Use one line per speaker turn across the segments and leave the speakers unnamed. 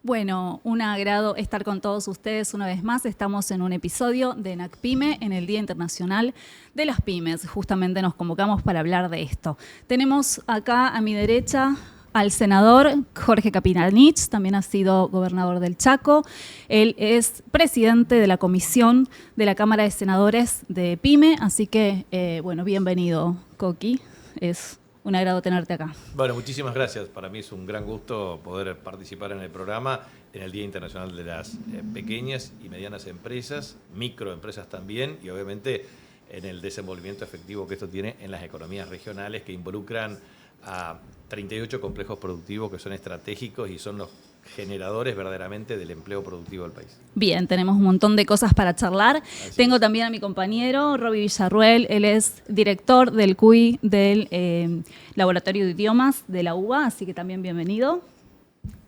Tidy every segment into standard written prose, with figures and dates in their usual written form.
Bueno, un agrado estar con todos ustedes una vez más. Estamos en un episodio de NACPYME en el Día Internacional de las Pymes. Justamente nos convocamos para hablar de esto. Tenemos acá a mi derecha al senador Jorge Capitanich, también ha sido gobernador del Chaco. Él es presidente de la Comisión de la Cámara de Senadores de PYME, así que, bueno, bienvenido, Coqui. Es un agrado tenerte acá.
Bueno, muchísimas gracias. Para mí es un gran gusto poder participar en el programa en el Día Internacional de las Pequeñas y Medianas Empresas, microempresas también, y obviamente en el desenvolvimiento efectivo que esto tiene en las economías regionales que involucran a 38 complejos productivos que son estratégicos y son los generadores verdaderamente del empleo productivo del país.
Bien, tenemos un montón de cosas para charlar. Tengo también a mi compañero, Roby Villarruel. Él es director del CUI del Laboratorio de Idiomas de la UBA, así que también bienvenido.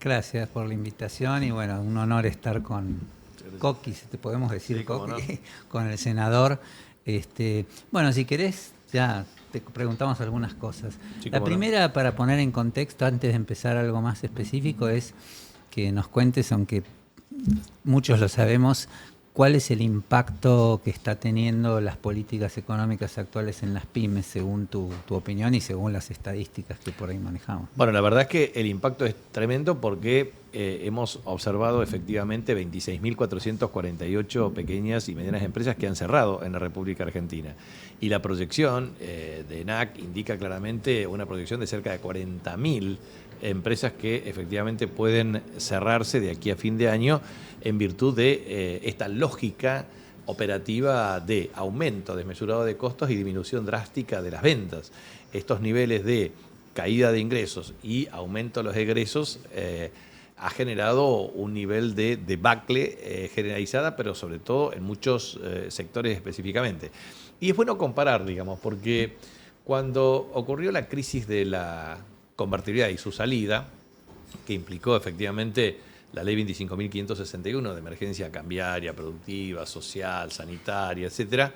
Gracias por la invitación y bueno, un honor estar con Coqui, si te podemos decir, sí, Coqui, no, con el senador. Bueno, si querés, ya te preguntamos algunas cosas. Sí, la primera, para poner en contexto, antes de empezar algo más específico, es que nos cuentes, aunque muchos lo sabemos, cuál es el impacto que está teniendo las políticas económicas actuales en las pymes, según tu opinión y según las estadísticas que por ahí manejamos.
Bueno, la verdad es que el impacto es tremendo porque hemos observado efectivamente 26.448 pequeñas y medianas empresas que han cerrado en la República Argentina. Y la proyección de ENAC indica claramente una proyección de cerca de 40.000 empresas que efectivamente pueden cerrarse de aquí a fin de año en virtud de esta lógica operativa de aumento desmesurado de costos y disminución drástica de las ventas. Estos niveles de caída de ingresos y aumento de los egresos ha generado un nivel de debacle generalizada, pero sobre todo en muchos sectores específicamente. Y es bueno comparar, digamos, porque cuando ocurrió la crisis de la convertibilidad y su salida, que implicó efectivamente la ley 25.561 de emergencia cambiaria, productiva, social, sanitaria, etcétera,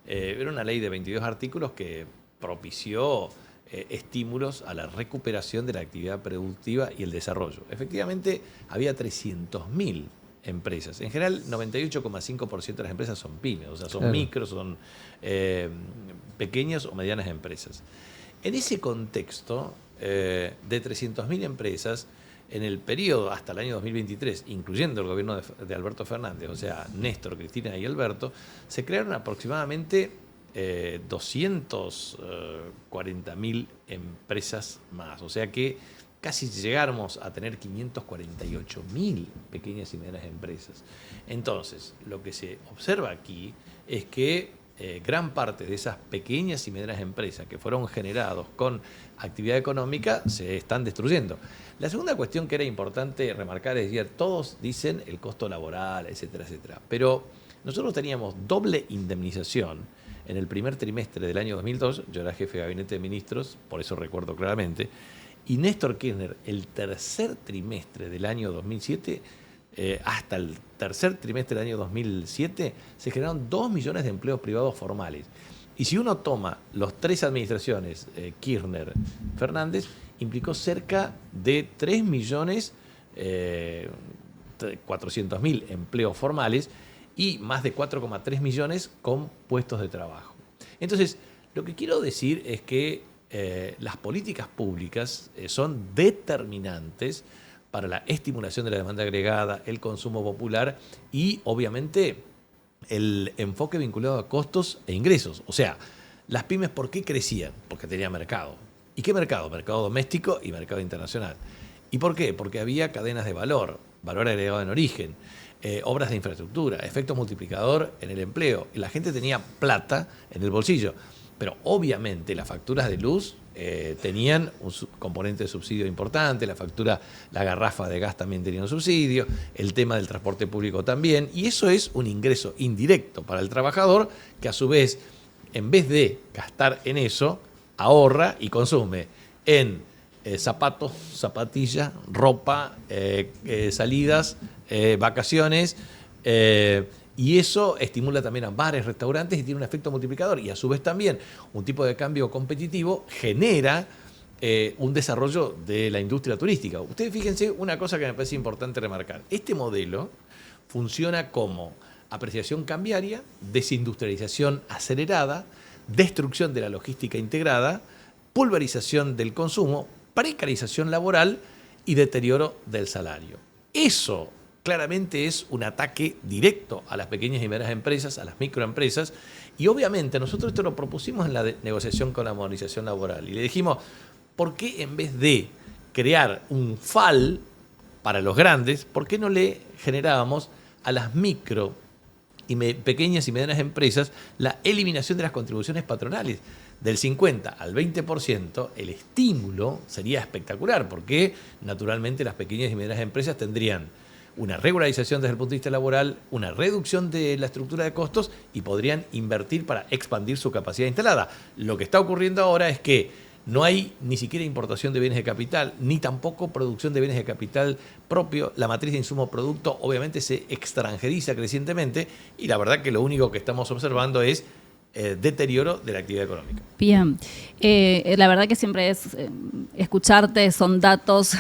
era una ley de 22 artículos que propició estímulos a la recuperación de la actividad productiva y el desarrollo. Efectivamente, había 300.000 empresas. En general, 98,5% de las empresas son pymes, o sea, son micros, son pequeñas o medianas empresas. En ese contexto, de 300.000 empresas, en el periodo hasta el año 2023, incluyendo el gobierno de Alberto Fernández, o sea, Néstor, Cristina y Alberto, se crearon aproximadamente 240.000 empresas más. O sea que casi llegáramos a tener 548.000 pequeñas y medianas empresas. Entonces, lo que se observa aquí es que gran parte de esas pequeñas y medianas empresas que fueron generados con actividad económica se están destruyendo. La segunda cuestión que era importante remarcar es que todos dicen el costo laboral, etcétera, etcétera. Pero nosotros teníamos doble indemnización en el primer trimestre del año 2002. Yo era jefe de gabinete de ministros, por eso recuerdo claramente. Y Néstor Kirchner, el tercer trimestre del año 2007, hasta el tercer trimestre del año 2007, se generaron 2 millones de empleos privados formales. Y si uno toma las tres administraciones, Kirchner, Fernández, implicó cerca de 3.400.000 empleos formales y más de 4,3 millones con puestos de trabajo. Entonces, lo que quiero decir es que las políticas públicas son determinantes para la estimulación de la demanda agregada, el consumo popular y, obviamente, el enfoque vinculado a costos e ingresos. O sea, las pymes, ¿por qué crecían? Porque tenía mercado. ¿Y qué mercado? Mercado doméstico y mercado internacional. ¿Y por qué? Porque había cadenas de valor, valor agregado en origen, obras de infraestructura, efecto multiplicador en el empleo. Y la gente tenía plata en el bolsillo. Pero obviamente las facturas de luz tenían un componente de subsidio importante, la garrafa de gas también tenía un subsidio, el tema del transporte público también, y eso es un ingreso indirecto para el trabajador que a su vez, en vez de gastar en eso, ahorra y consume en zapatos, zapatillas, ropa, salidas, vacaciones, y eso estimula también a bares, restaurantes y tiene un efecto multiplicador. Y a su vez también un tipo de cambio competitivo genera un desarrollo de la industria turística. Ustedes fíjense una cosa que me parece importante remarcar. Este modelo funciona como apreciación cambiaria, desindustrialización acelerada, destrucción de la logística integrada, pulverización del consumo, precarización laboral y deterioro del salario. Eso claramente es un ataque directo a las pequeñas y medianas empresas, a las microempresas, y obviamente nosotros esto lo propusimos en la negociación con la modernización laboral y le dijimos, ¿por qué en vez de crear un FAL para los grandes, por qué no le generábamos a las micro y pequeñas y medianas empresas la eliminación de las contribuciones patronales? Del 50 al 20%, el estímulo sería espectacular, porque naturalmente las pequeñas y medianas empresas tendrían una regularización desde el punto de vista laboral, una reducción de la estructura de costos y podrían invertir para expandir su capacidad instalada. Lo que está ocurriendo ahora es que no hay ni siquiera importación de bienes de capital, ni tampoco producción de bienes de capital propio. La matriz de insumo producto obviamente se extranjeriza crecientemente y la verdad que lo único que estamos observando es deterioro de la actividad económica.
Bien, la verdad que siempre es escucharte, son datos,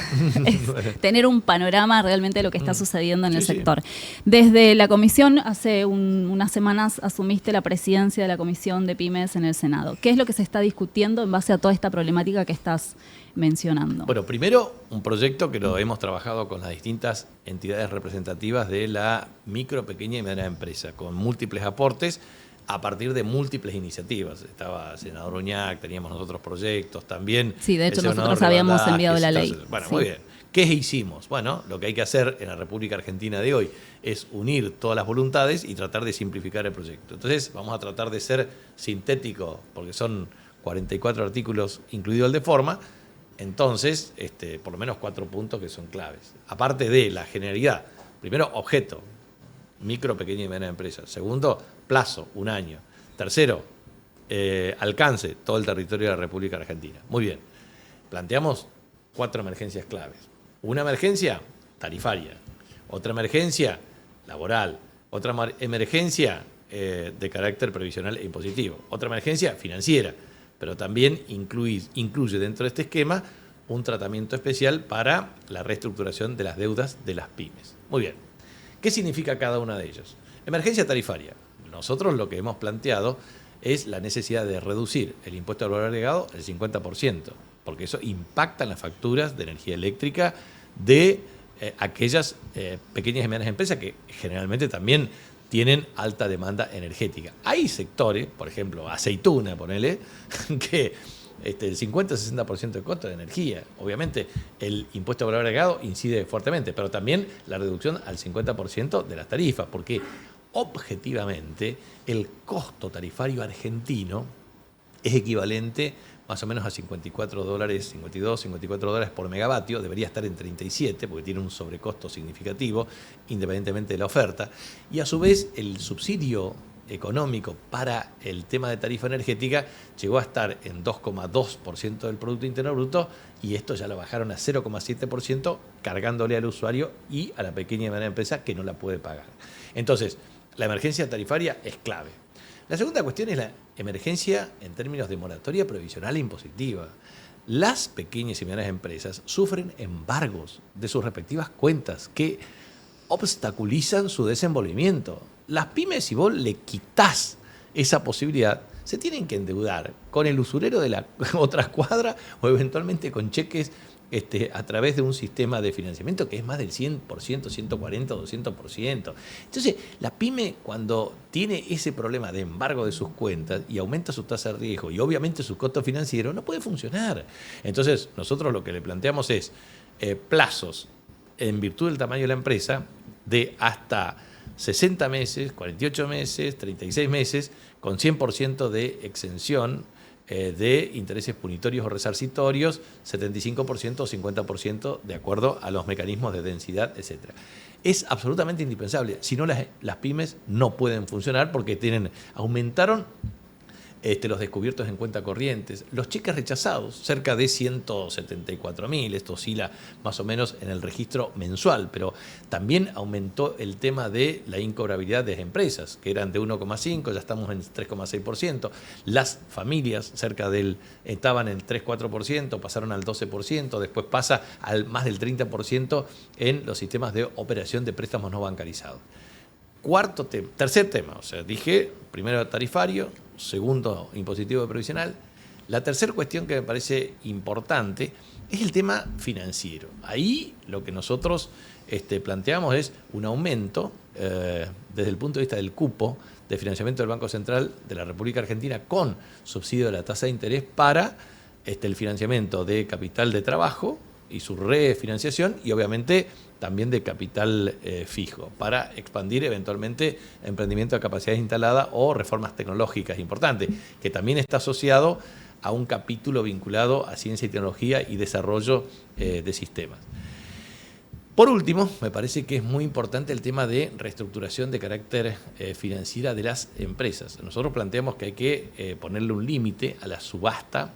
es tener un panorama realmente de lo que está sucediendo en el sector. Desde la comisión, hace unas semanas asumiste la presidencia de la Comisión de Pymes en el Senado. ¿Qué es lo que se está discutiendo en base a toda esta problemática que estás mencionando?
Bueno, primero un proyecto que lo hemos trabajado con las distintas entidades representativas de la micro, pequeña y mediana empresa, con múltiples aportes, a partir de múltiples iniciativas. Estaba el senador Oñac, teníamos nosotros proyectos también.
Sí, de hecho nosotros habíamos enviado la ley.
Bueno,
sí.
Muy bien. ¿Qué hicimos? Bueno, lo que hay que hacer en la República Argentina de hoy es unir todas las voluntades y tratar de simplificar el proyecto. Entonces vamos a tratar de ser sintéticos, porque son 44 artículos, incluido el de forma. Entonces, por lo menos 4 puntos que son claves. Aparte de la generalidad. Primero, objeto. Micro, pequeña y mediana empresa. Segundo, plazo, 1 año. Tercero, alcance, todo el territorio de la República Argentina. Muy bien. Planteamos 4 emergencias claves. Una emergencia tarifaria, otra emergencia laboral, otra emergencia de carácter previsional e impositivo, otra emergencia financiera, pero también incluye dentro de este esquema un tratamiento especial para la reestructuración de las deudas de las pymes. Muy bien. ¿Qué significa cada una de ellas? Emergencia tarifaria. Nosotros lo que hemos planteado es la necesidad de reducir el impuesto al valor agregado el 50%, porque eso impacta en las facturas de energía eléctrica de aquellas pequeñas y medianas empresas que generalmente también tienen alta demanda energética. Hay sectores, por ejemplo, aceituna, ponele, que el 50-60% de costo de energía. Obviamente el impuesto al valor agregado incide fuertemente, pero también la reducción al 50% de las tarifas, porque objetivamente el costo tarifario argentino es equivalente más o menos a $52, 54 dólares por megavatio, debería estar en 37 porque tiene un sobrecosto significativo independientemente de la oferta, y a su vez el subsidio económico para el tema de tarifa energética llegó a estar en 2,2% del Producto Interno Bruto y esto ya lo bajaron a 0,7%, cargándole al usuario y a la pequeña y mediana empresa que no la puede pagar. Entonces, la emergencia tarifaria es clave. La segunda cuestión es la emergencia en términos de moratoria previsional e impositiva. Las pequeñas y medianas empresas sufren embargos de sus respectivas cuentas que obstaculizan su desenvolvimiento. Las pymes, si vos le quitás esa posibilidad, se tienen que endeudar con el usurero de la otra cuadra o eventualmente con cheques a través de un sistema de financiamiento que es más del 100%, 140%, 200%. Entonces, la pyme cuando tiene ese problema de embargo de sus cuentas y aumenta su tasa de riesgo y obviamente sus costos financieros, no puede funcionar. Entonces, nosotros lo que le planteamos es plazos en virtud del tamaño de la empresa de hasta 60 meses, 48 meses, 36 meses, con 100% de exención de intereses punitorios o resarcitorios, 75% o 50% de acuerdo a los mecanismos de densidad, etc. Es absolutamente indispensable. Si no, las pymes no pueden funcionar porque aumentaron los descubiertos en cuenta corrientes, los cheques rechazados, cerca de 174.000, esto oscila más o menos en el registro mensual, pero también aumentó el tema de la incobrabilidad de las empresas, que eran de 1,5, ya estamos en 3,6%, las familias estaban en 3-4%, pasaron al 12%, después pasa al más del 30% en los sistemas de operación de préstamos no bancarizados. Tercer tema, o sea, dije, primero tarifario, segundo impositivo previsional. La tercera cuestión que me parece importante es el tema financiero. Ahí lo que nosotros planteamos es un aumento desde el punto de vista del cupo de financiamiento del Banco Central de la República Argentina con subsidio de la tasa de interés para el financiamiento de capital de trabajo y su refinanciación y obviamente también de capital fijo para expandir eventualmente emprendimiento de capacidad instalada o reformas tecnológicas importantes, que también está asociado a un capítulo vinculado a ciencia y tecnología y desarrollo de sistemas. Por último, me parece que es muy importante el tema de reestructuración de carácter financiera de las empresas. Nosotros planteamos que hay que ponerle un límite a la subasta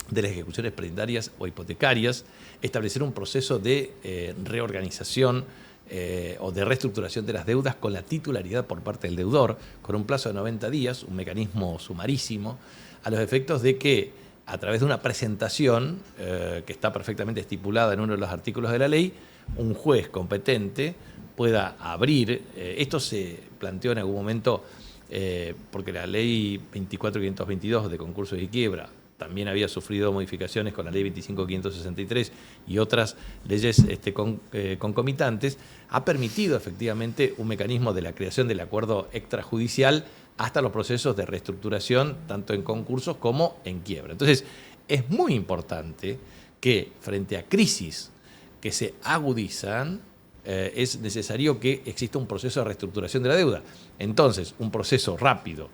de las ejecuciones prendarias o hipotecarias, establecer un proceso de reorganización o de reestructuración de las deudas con la titularidad por parte del deudor, con un plazo de 90 días, un mecanismo sumarísimo, a los efectos de que a través de una presentación que está perfectamente estipulada en uno de los artículos de la ley, un juez competente pueda abrir, esto se planteó en algún momento porque la ley 24.522 de concursos y quiebra también había sufrido modificaciones con la ley 25.563 y otras leyes concomitantes, ha permitido efectivamente un mecanismo de la creación del acuerdo extrajudicial hasta los procesos de reestructuración, tanto en concursos como en quiebra. Entonces, es muy importante que frente a crisis que se agudizan, es necesario que exista un proceso de reestructuración de la deuda. Entonces, un proceso rápido,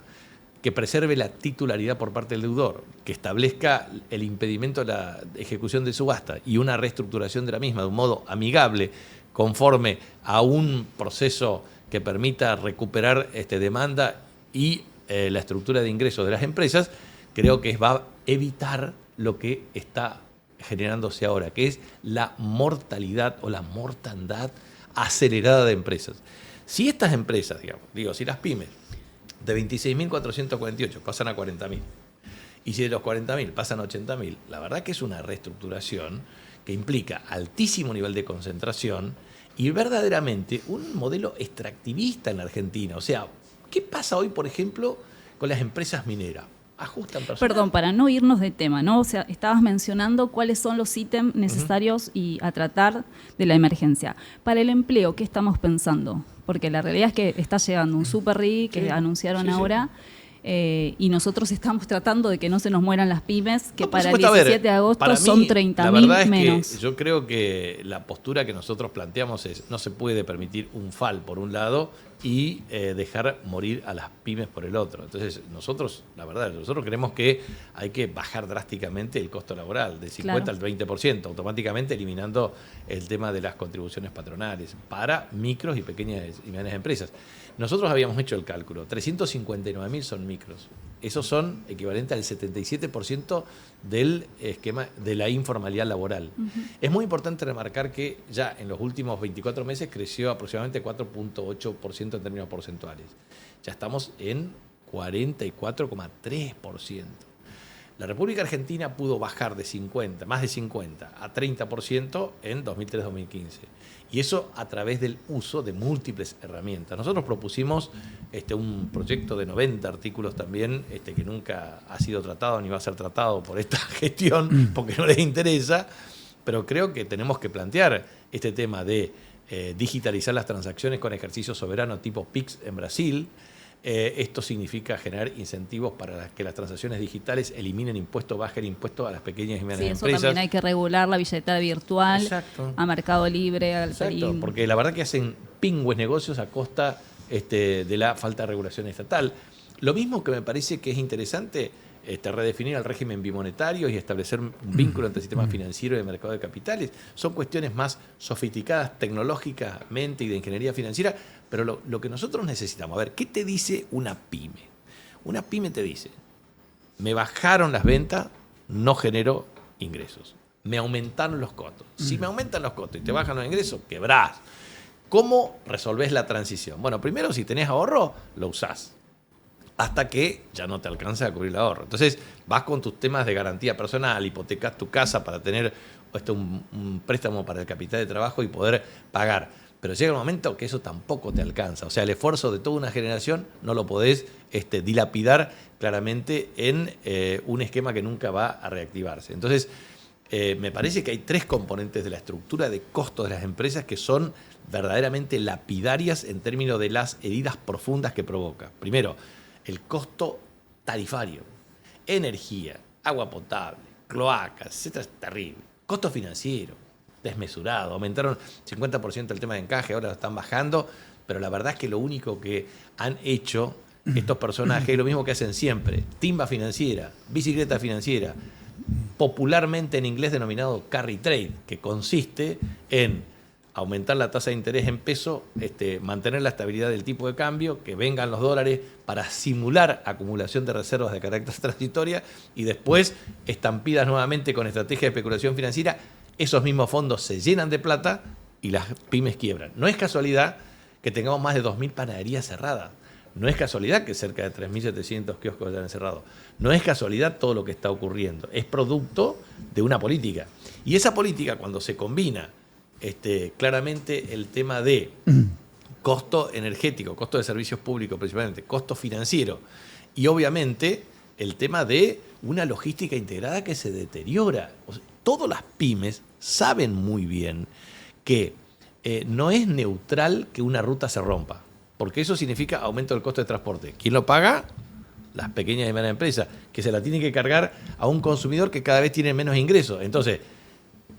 que preserve la titularidad por parte del deudor, que establezca el impedimento de la ejecución de subasta y una reestructuración de la misma de un modo amigable, conforme a un proceso que permita recuperar demanda y la estructura de ingresos de las empresas, creo que va a evitar lo que está generándose ahora, que es la mortalidad o la mortandad acelerada de empresas. Si estas empresas, si las pymes, de 26.448 pasan a 40.000. Y si de los 40.000 pasan a 80.000, la verdad que es una reestructuración que implica altísimo nivel de concentración y verdaderamente un modelo extractivista en la Argentina. O sea, ¿qué pasa hoy, por ejemplo, con las empresas mineras? Ajustan personal.
Perdón, para no irnos de tema, ¿no? O sea, estabas mencionando cuáles son los ítems necesarios y a tratar de la emergencia. Para el empleo, ¿qué estamos pensando? Porque la realidad es que está llegando un super RI que anunciaron ahora. Y nosotros estamos tratando de que no se nos mueran las pymes, que para el 17 de agosto son 30.000 menos.
Yo creo que la postura que nosotros planteamos es no se puede permitir un FAL por un lado y dejar morir a las pymes por el otro. Entonces nosotros creemos que hay que bajar drásticamente el costo laboral del 50 al 20%, automáticamente eliminando el tema de las contribuciones patronales para micros y pequeñas y medianas empresas. Nosotros habíamos hecho el cálculo, 359.000 son micros. Esos son equivalentes al 77% del esquema de la informalidad laboral. Es muy importante remarcar que ya en los últimos 24 meses creció aproximadamente 4.8% en términos porcentuales. Ya estamos en 44,3%. La República Argentina pudo bajar de más de 50 a 30% en 2003-2015. Y eso a través del uso de múltiples herramientas. Nosotros propusimos un proyecto de 90 artículos también, que nunca ha sido tratado ni va a ser tratado por esta gestión porque no les interesa, pero creo que tenemos que plantear este tema de digitalizar las transacciones con ejercicio soberano tipo PIX en Brasil. Esto significa generar incentivos para que las transacciones digitales eliminen impuestos, bajen impuestos a las pequeñas y medianas empresas.
También hay que regular la billetera virtual.
Exacto.
A Mercado Libre.
Exacto, porque la verdad que hacen pingües negocios a costa de la falta de regulación estatal. Lo mismo que me parece que es interesante redefinir el régimen bimonetario y establecer un vínculo entre el sistema financiero y el mercado de capitales. Son cuestiones más sofisticadas tecnológicamente y de ingeniería financiera, pero lo que nosotros necesitamos, a ver, ¿qué te dice una pyme? Una pyme te dice, me bajaron las ventas, no genero ingresos. Me aumentaron los costos. Si me aumentan los costos y te bajan los ingresos, quebrás. ¿Cómo resolvés la transición? Bueno, primero, si tenés ahorro, lo usás. Hasta que ya no te alcanza a cubrir el ahorro. Entonces, vas con tus temas de garantía personal, hipotecas tu casa para tener un préstamo para el capital de trabajo y poder pagar. Pero llega un momento que eso tampoco te alcanza. O sea, el esfuerzo de toda una generación no lo podés dilapidar claramente en un esquema que nunca va a reactivarse. Entonces, me parece que hay 3 componentes de la estructura de costos de las empresas que son verdaderamente lapidarias en términos de las heridas profundas que provoca. Primero, el costo tarifario, energía, agua potable, cloacas, etcétera, es terrible. Costo financiero, desmesurado. Aumentaron 50% el tema de encaje, ahora lo están bajando, pero la verdad es que lo único que han hecho estos personajes es lo mismo que hacen siempre. Timba financiera, bicicleta financiera, popularmente en inglés denominado carry trade, que consiste en aumentar la tasa de interés en peso, mantener la estabilidad del tipo de cambio, que vengan los dólares para simular acumulación de reservas de carácter transitoria y después estampidas nuevamente con estrategia de especulación financiera. Esos mismos fondos se llenan de plata y las pymes quiebran. No es casualidad que tengamos más de 2.000 panaderías cerradas. No es casualidad que cerca de 3.700 kioscos hayan cerrado. No es casualidad todo lo que está ocurriendo. Es producto de una política. Y esa política, cuando se combina claramente el tema de costo energético, costo de servicios públicos principalmente, costo financiero y obviamente el tema de una logística integrada que se deteriora. O sea, todas las pymes saben muy bien que no es neutral que una ruta se rompa, porque eso significa aumento del costo de transporte. ¿Quién lo paga? Las pequeñas y medianas empresas, que se la tienen que cargar a un consumidor que cada vez tiene menos ingresos. Entonces,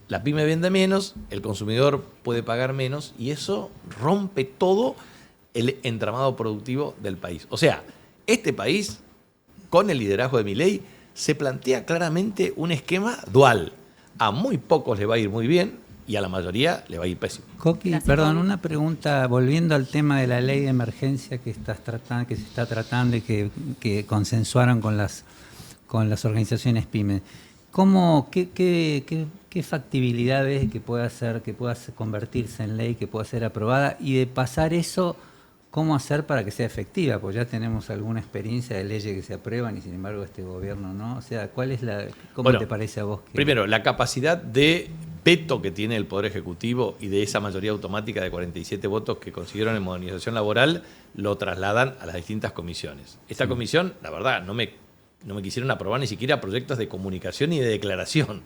la pyme vende menos, el consumidor puede pagar menos y eso rompe todo el entramado productivo del país. O sea, este país, con el liderazgo de Milei, se plantea claramente un esquema dual. A muy pocos le va a ir muy bien y a la mayoría le va a ir pésimo.
Coqui,
Gracias,
perdón,
Pablo.
una pregunta, volviendo al tema de la ley de emergencia que se está tratando y que consensuaron con las organizaciones pymes. ¿Qué factibilidad ves que pueda convertirse en ley, que pueda ser aprobada? Y de pasar eso, ¿cómo hacer para que sea efectiva? Porque ya tenemos alguna experiencia de leyes que se aprueban y sin embargo este gobierno no. O sea, ¿cómo te parece a vos?
Primero, la capacidad de veto que tiene el Poder Ejecutivo y de esa mayoría automática de 47 votos que consiguieron en modernización laboral, lo trasladan a las distintas comisiones. Esta comisión, la verdad, no me quisieron aprobar ni siquiera proyectos de comunicación y de declaración.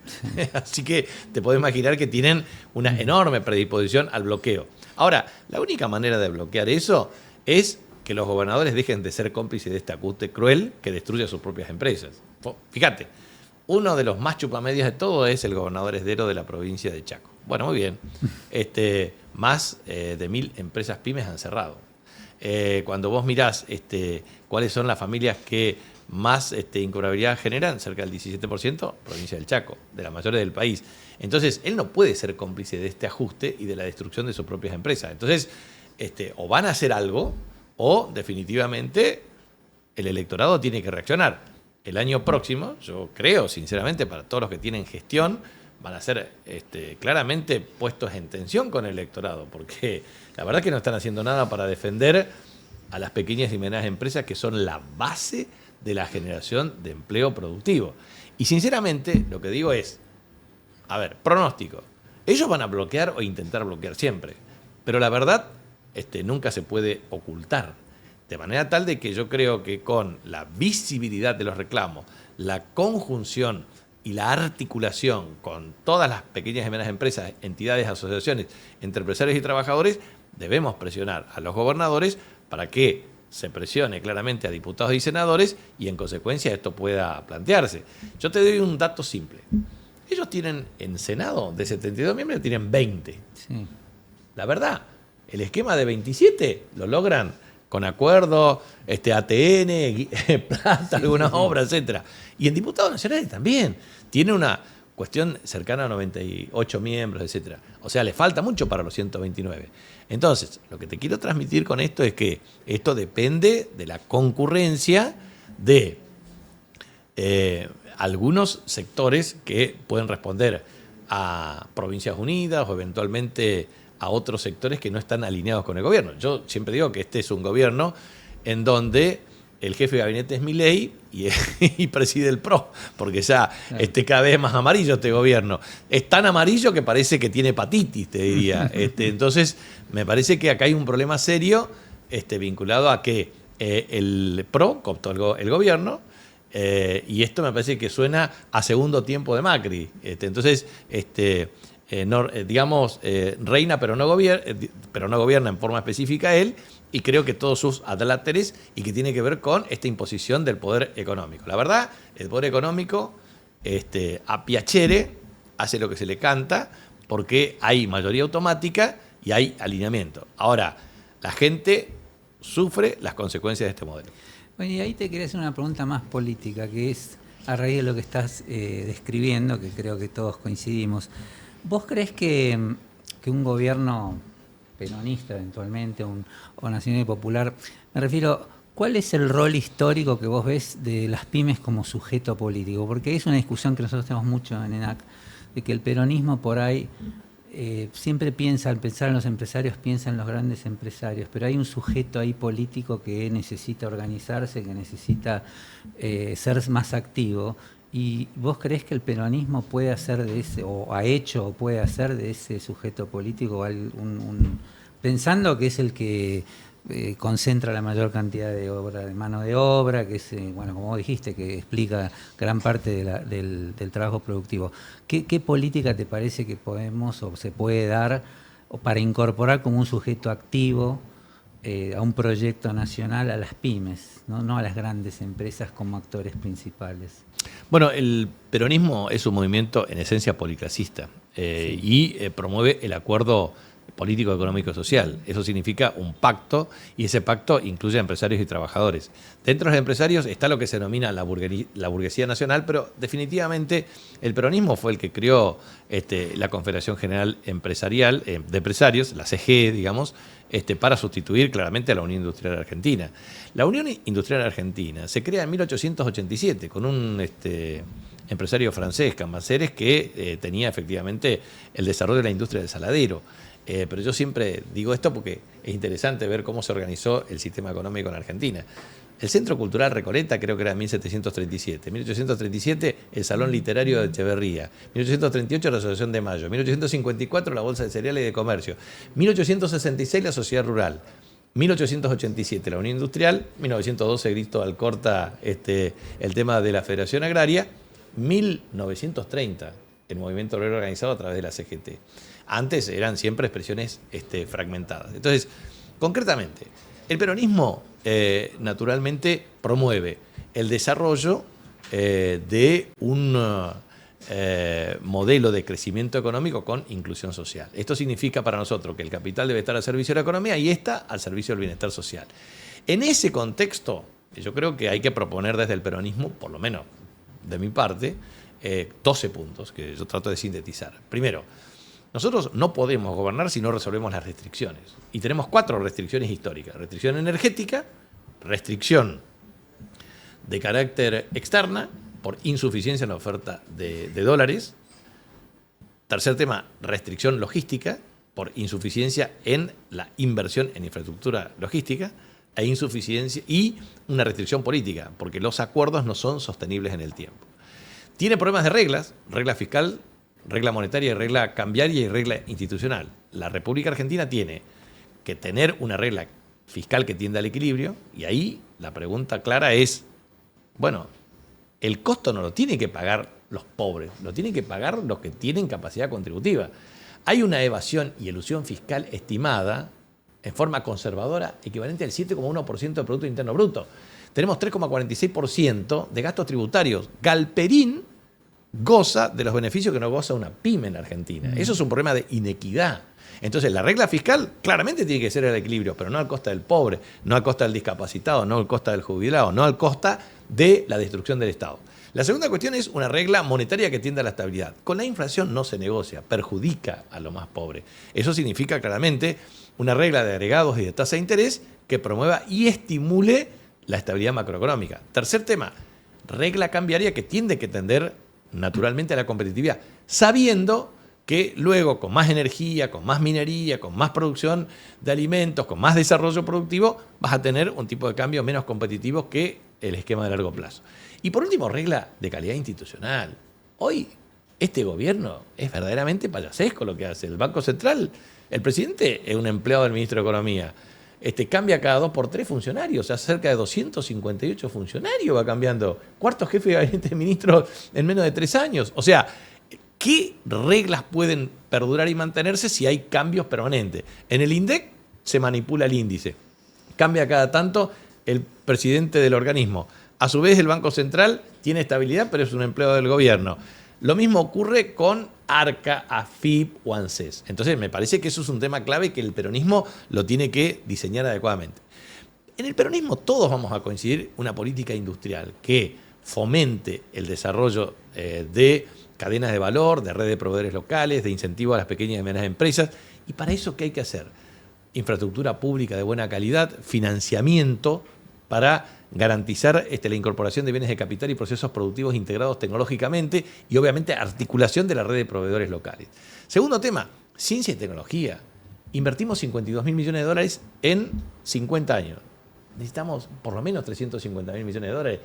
Así que te podés imaginar que tienen una enorme predisposición al bloqueo. Ahora, la única manera de bloquear eso es que los gobernadores dejen de ser cómplices de este ajuste cruel que destruye a sus propias empresas. Fíjate, uno de los más chupamedias de todo es el gobernador heredero de la provincia de Chaco. Bueno, muy bien. Más de 1.000 empresas pymes han cerrado. Cuando vos mirás cuáles son las familias que más incobrabilidad generan, cerca del 17%, provincia del Chaco, de las mayores del país. Entonces, él no puede ser cómplice de este ajuste y de la destrucción de sus propias empresas. Entonces, o van a hacer algo, o definitivamente el electorado tiene que reaccionar. El año próximo, yo creo, sinceramente, para todos los que tienen gestión, van a ser claramente puestos en tensión con el electorado, porque la verdad es que no están haciendo nada para defender a las pequeñas y medianas empresas que son la base de la generación de empleo productivo. Y sinceramente, lo que digo es, a ver, pronóstico. Ellos van a bloquear o intentar bloquear siempre, pero la verdad nunca se puede ocultar. De manera tal de que yo creo que con la visibilidad de los reclamos, la conjunción y la articulación con todas las pequeñas y medianas empresas, entidades, asociaciones, entre empresarios y trabajadores, debemos presionar a los gobernadores para que se presione claramente a diputados y senadores y en consecuencia esto pueda plantearse. Yo te doy un dato simple. Ellos tienen en Senado, de 72 miembros, tienen 20.
Sí.
La verdad, el esquema de 27 lo logran con acuerdo, ATN, plata, algunas obras, etcétera. Y en diputados nacionales también. Tiene una cuestión cercana a 98 miembros, etcétera. O sea, le falta mucho para los 129. Entonces, lo que te quiero transmitir con esto es que esto depende de la concurrencia de algunos sectores que pueden responder a Provincias Unidas o eventualmente a otros sectores que no están alineados con el gobierno. Yo siempre digo que este es un gobierno en donde el jefe de gabinete es Milei y preside el PRO, porque ya cada vez es más amarillo este gobierno. Es tan amarillo que parece que tiene hepatitis, te diría. Entonces, me parece que acá hay un problema serio vinculado a que el PRO cooptó el gobierno, y esto me parece que suena a segundo tiempo de Macri. Entonces, reina pero no gobierna en forma específica él, y creo que todos sus adláteres, y que tiene que ver con esta imposición del poder económico. La verdad, el poder económico a piacere hace lo que se le canta, porque hay mayoría automática y hay alineamiento. Ahora, la gente sufre las consecuencias de este modelo.
Bueno, y ahí te quería hacer una pregunta más política, que es a raíz de lo que estás describiendo, que creo que todos coincidimos. ¿Vos crees que un gobierno peronista eventualmente o nacional y popular, me refiero, ¿cuál es el rol histórico que vos ves de las pymes como sujeto político? Porque es una discusión que nosotros tenemos mucho en ENAC, de que el peronismo por ahí siempre piensa, al pensar en los empresarios, piensa en los grandes empresarios, pero hay un sujeto ahí político que necesita organizarse, que necesita ser más activo. ¿Y vos creés que el peronismo puede hacer de ese, o ha hecho o puede hacer de ese sujeto político, pensando que es el que concentra la mayor cantidad de mano de obra, que es, como vos dijiste, que explica gran parte del trabajo productivo? ¿Qué política te parece que podemos o se puede dar para incorporar como un sujeto activo a un proyecto nacional a las pymes, no a las grandes empresas como actores principales?
Bueno, el peronismo es un movimiento en esencia policlasista, y promueve el acuerdo político, económico y social. Eso significa un pacto, y ese pacto incluye a empresarios y trabajadores. Dentro de los empresarios está lo que se denomina la burguesía nacional, pero definitivamente el peronismo fue el que creó la Confederación General Empresarial de Empresarios, la CGE, digamos, para sustituir claramente a la Unión Industrial Argentina. La Unión Industrial Argentina se crea en 1887 con un empresario francés, Cambacérès, que tenía efectivamente el desarrollo de la industria del saladero. Pero yo siempre digo esto porque es interesante ver cómo se organizó el sistema económico en Argentina. El Centro Cultural Recoleta creo que era en 1737. 1837 el Salón Literario de Echeverría. 1838 la Asociación de Mayo. 1854 la Bolsa de Cereales y de Comercio. 1866 la Sociedad Rural. 1887 la Unión Industrial. 1912 Grito Alcorta el tema de la Federación Agraria. 1930 el movimiento obrero organizado a través de la CGT. Antes eran siempre expresiones fragmentadas. Entonces, concretamente, el peronismo naturalmente promueve el desarrollo de un modelo de crecimiento económico con inclusión social. Esto significa para nosotros que el capital debe estar al servicio de la economía y esta al servicio del bienestar social. En ese contexto, yo creo que hay que proponer desde el peronismo, por lo menos de mi parte, 12 puntos que yo trato de sintetizar. Primero, nosotros no podemos gobernar si no resolvemos las restricciones. Y tenemos 4 restricciones históricas. Restricción energética, restricción de carácter externa por insuficiencia en la oferta de dólares. Tercer tema, restricción logística por insuficiencia en la inversión en infraestructura logística e insuficiencia y una restricción política, porque los acuerdos no son sostenibles en el tiempo. Tiene problemas de reglas, regla fiscal, regla monetaria, regla cambiaria y regla institucional. La República Argentina tiene que tener una regla fiscal que tienda al equilibrio, y ahí la pregunta clara es, bueno, el costo no lo tienen que pagar los pobres, lo tienen que pagar los que tienen capacidad contributiva. Hay una evasión y elusión fiscal estimada en forma conservadora equivalente al 7,1% del Producto Interno Bruto. Tenemos 3,46% de gastos tributarios. Galperín goza de los beneficios que no goza una pyme en Argentina. Eso es un problema de inequidad. Entonces, la regla fiscal claramente tiene que ser el equilibrio, pero no a costa del pobre, no a costa del discapacitado, no a costa del jubilado, no a costa de la destrucción del Estado. La segunda cuestión es una regla monetaria que tienda a la estabilidad. Con la inflación no se negocia, perjudica a los más pobres. Eso significa claramente una regla de agregados y de tasa de interés que promueva y estimule la estabilidad macroeconómica. Tercer tema, regla cambiaria que tiende que tender naturalmente a la competitividad, sabiendo que luego con más energía, con más minería, con más producción de alimentos, con más desarrollo productivo, vas a tener un tipo de cambio menos competitivo que el esquema de largo plazo. Y por último, regla de calidad institucional. Hoy este gobierno es verdaderamente payasesco lo que hace. El Banco Central, el presidente es un empleado del ministro de Economía. Cambia cada 2 por 3 funcionarios, o sea, cerca de 258 funcionarios va cambiando. Cuarto jefe de gabinete de ministros en menos de 3 años. O sea, ¿qué reglas pueden perdurar y mantenerse si hay cambios permanentes? En el INDEC se manipula el índice. Cambia cada tanto el presidente del organismo. A su vez, el Banco Central tiene estabilidad, pero es un empleado del gobierno. Lo mismo ocurre con ARCA, AFIP o ANSES. Entonces, me parece que eso es un tema clave que el peronismo lo tiene que diseñar adecuadamente. En el peronismo todos vamos a coincidir una política industrial que fomente el desarrollo de cadenas de valor, de red de proveedores locales, de incentivo a las pequeñas y medianas empresas. ¿Y para eso qué hay que hacer? Infraestructura pública de buena calidad, financiamiento para garantizar la incorporación de bienes de capital y procesos productivos integrados tecnológicamente y obviamente articulación de la red de proveedores locales. Segundo tema, ciencia y tecnología. Invertimos 52.000 millones de dólares en 50 años. Necesitamos por lo menos 350.000 millones de dólares.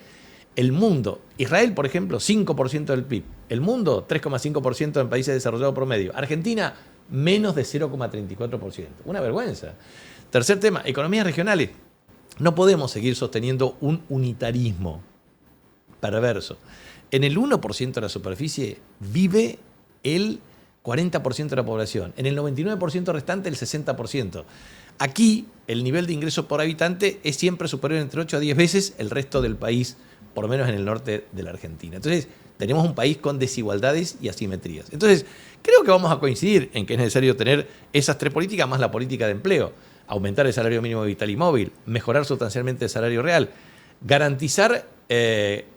El mundo, Israel, por ejemplo, 5% del PIB. El mundo, 3,5% en países desarrollados promedio. Argentina, menos de 0,34%. Una vergüenza. Tercer tema, economías regionales. No podemos seguir sosteniendo un unitarismo perverso. En el 1% de la superficie vive el 40% de la población. En el 99% restante, el 60%. Aquí, el nivel de ingreso por habitante es siempre superior entre 8 a 10 veces el resto del país, por lo menos en el norte de la Argentina. Entonces, tenemos un país con desigualdades y asimetrías. Entonces, creo que vamos a coincidir en que es necesario tener esas 3 políticas más la política de empleo. Aumentar el salario mínimo vital y móvil, mejorar sustancialmente el salario real, garantizar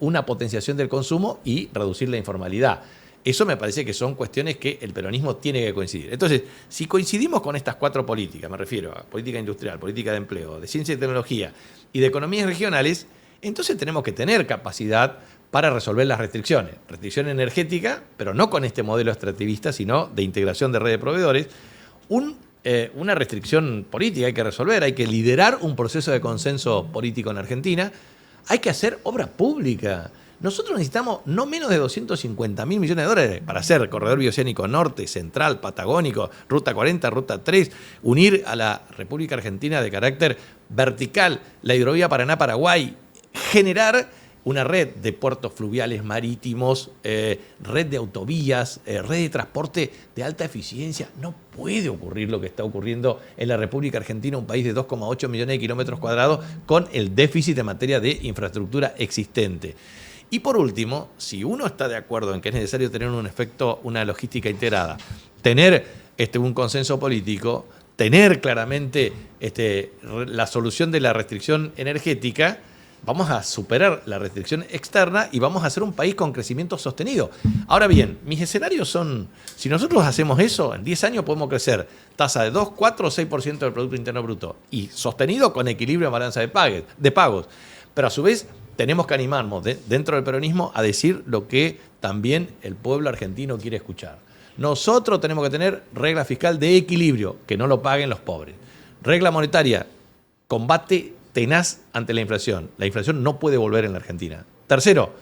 una potenciación del consumo y reducir la informalidad. Eso me parece que son cuestiones que el peronismo tiene que coincidir. Entonces, si coincidimos con estas 4 políticas, me refiero a política industrial, política de empleo, de ciencia y tecnología y de economías regionales, entonces tenemos que tener capacidad para resolver las restricciones. Restricción energética, pero no con este modelo extractivista, sino de integración de red de proveedores. Una restricción política hay que resolver, hay que liderar un proceso de consenso político en Argentina, hay que hacer obra pública. Nosotros necesitamos no menos de 250.000 millones de dólares para hacer corredor bioceánico norte, central, patagónico, ruta 40, ruta 3, unir a la República Argentina de carácter vertical, la hidrovía Paraná-Paraguay, generar una red de puertos fluviales marítimos, red de autovías, red de transporte de alta eficiencia. No puede ocurrir lo que está ocurriendo en la República Argentina, un país de 2,8 millones de kilómetros cuadrados, con el déficit en materia de infraestructura existente. Y por último, si uno está de acuerdo en que es necesario tener una logística integrada, tener un consenso político, tener claramente la solución de la restricción energética, vamos a superar la restricción externa y vamos a ser un país con crecimiento sostenido. Ahora bien, mis escenarios son, si nosotros hacemos eso, en 10 años podemos crecer tasa de 2, 4 o 6% del Producto Interno Bruto y sostenido con equilibrio en balanza de pagos. Pero a su vez tenemos que animarnos dentro del peronismo a decir lo que también el pueblo argentino quiere escuchar. Nosotros tenemos que tener regla fiscal de equilibrio, que no lo paguen los pobres. Regla monetaria, combate tenaz ante la inflación. La inflación no puede volver en la Argentina. Tercero,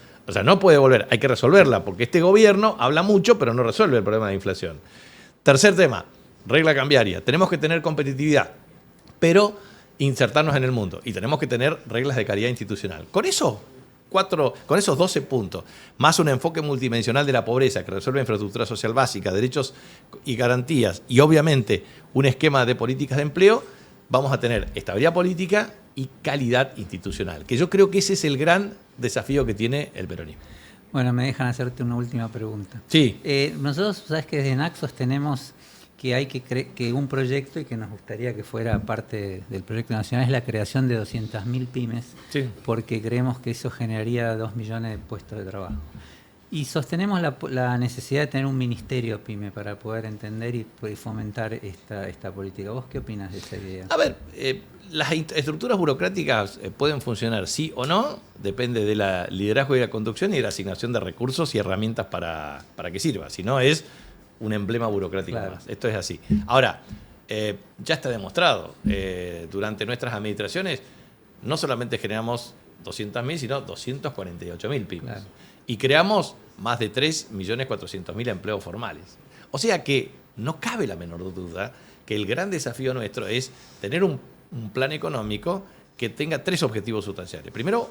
no puede volver, hay que resolverla, porque este gobierno habla mucho, pero no resuelve el problema de inflación. Tercer tema, regla cambiaria. Tenemos que tener competitividad, pero insertarnos en el mundo. Y tenemos que tener reglas de calidad institucional. Con esos 12 puntos, más un enfoque multidimensional de la pobreza que resuelve infraestructura social básica, derechos y garantías, y obviamente un esquema de políticas de empleo, vamos a tener estabilidad política y calidad institucional, que yo creo que ese es el gran desafío que tiene el peronismo.
Bueno, me dejan hacerte una última pregunta.
Sí.
Nosotros, sabes que desde Naxos tenemos que hay que un proyecto y que nos gustaría que fuera parte del proyecto nacional es la creación de 200.000 pymes,
sí,
porque creemos que eso generaría 2 millones de puestos de trabajo. Y sostenemos la necesidad de tener un ministerio PYME para poder entender y fomentar esta política. ¿Vos qué opinas de esa idea?
A ver, las estructuras burocráticas pueden funcionar sí o no, depende del liderazgo y la conducción y de la asignación de recursos y herramientas para que sirva. Si no, es un emblema burocrático más. Esto es así. Ahora, ya está demostrado, durante nuestras administraciones no solamente generamos 200.000, sino 248.000 pymes. Claro. Y creamos más de 3.400.000 empleos formales. O sea que no cabe la menor duda que el gran desafío nuestro es tener un plan económico que tenga 3 objetivos sustanciales. Primero,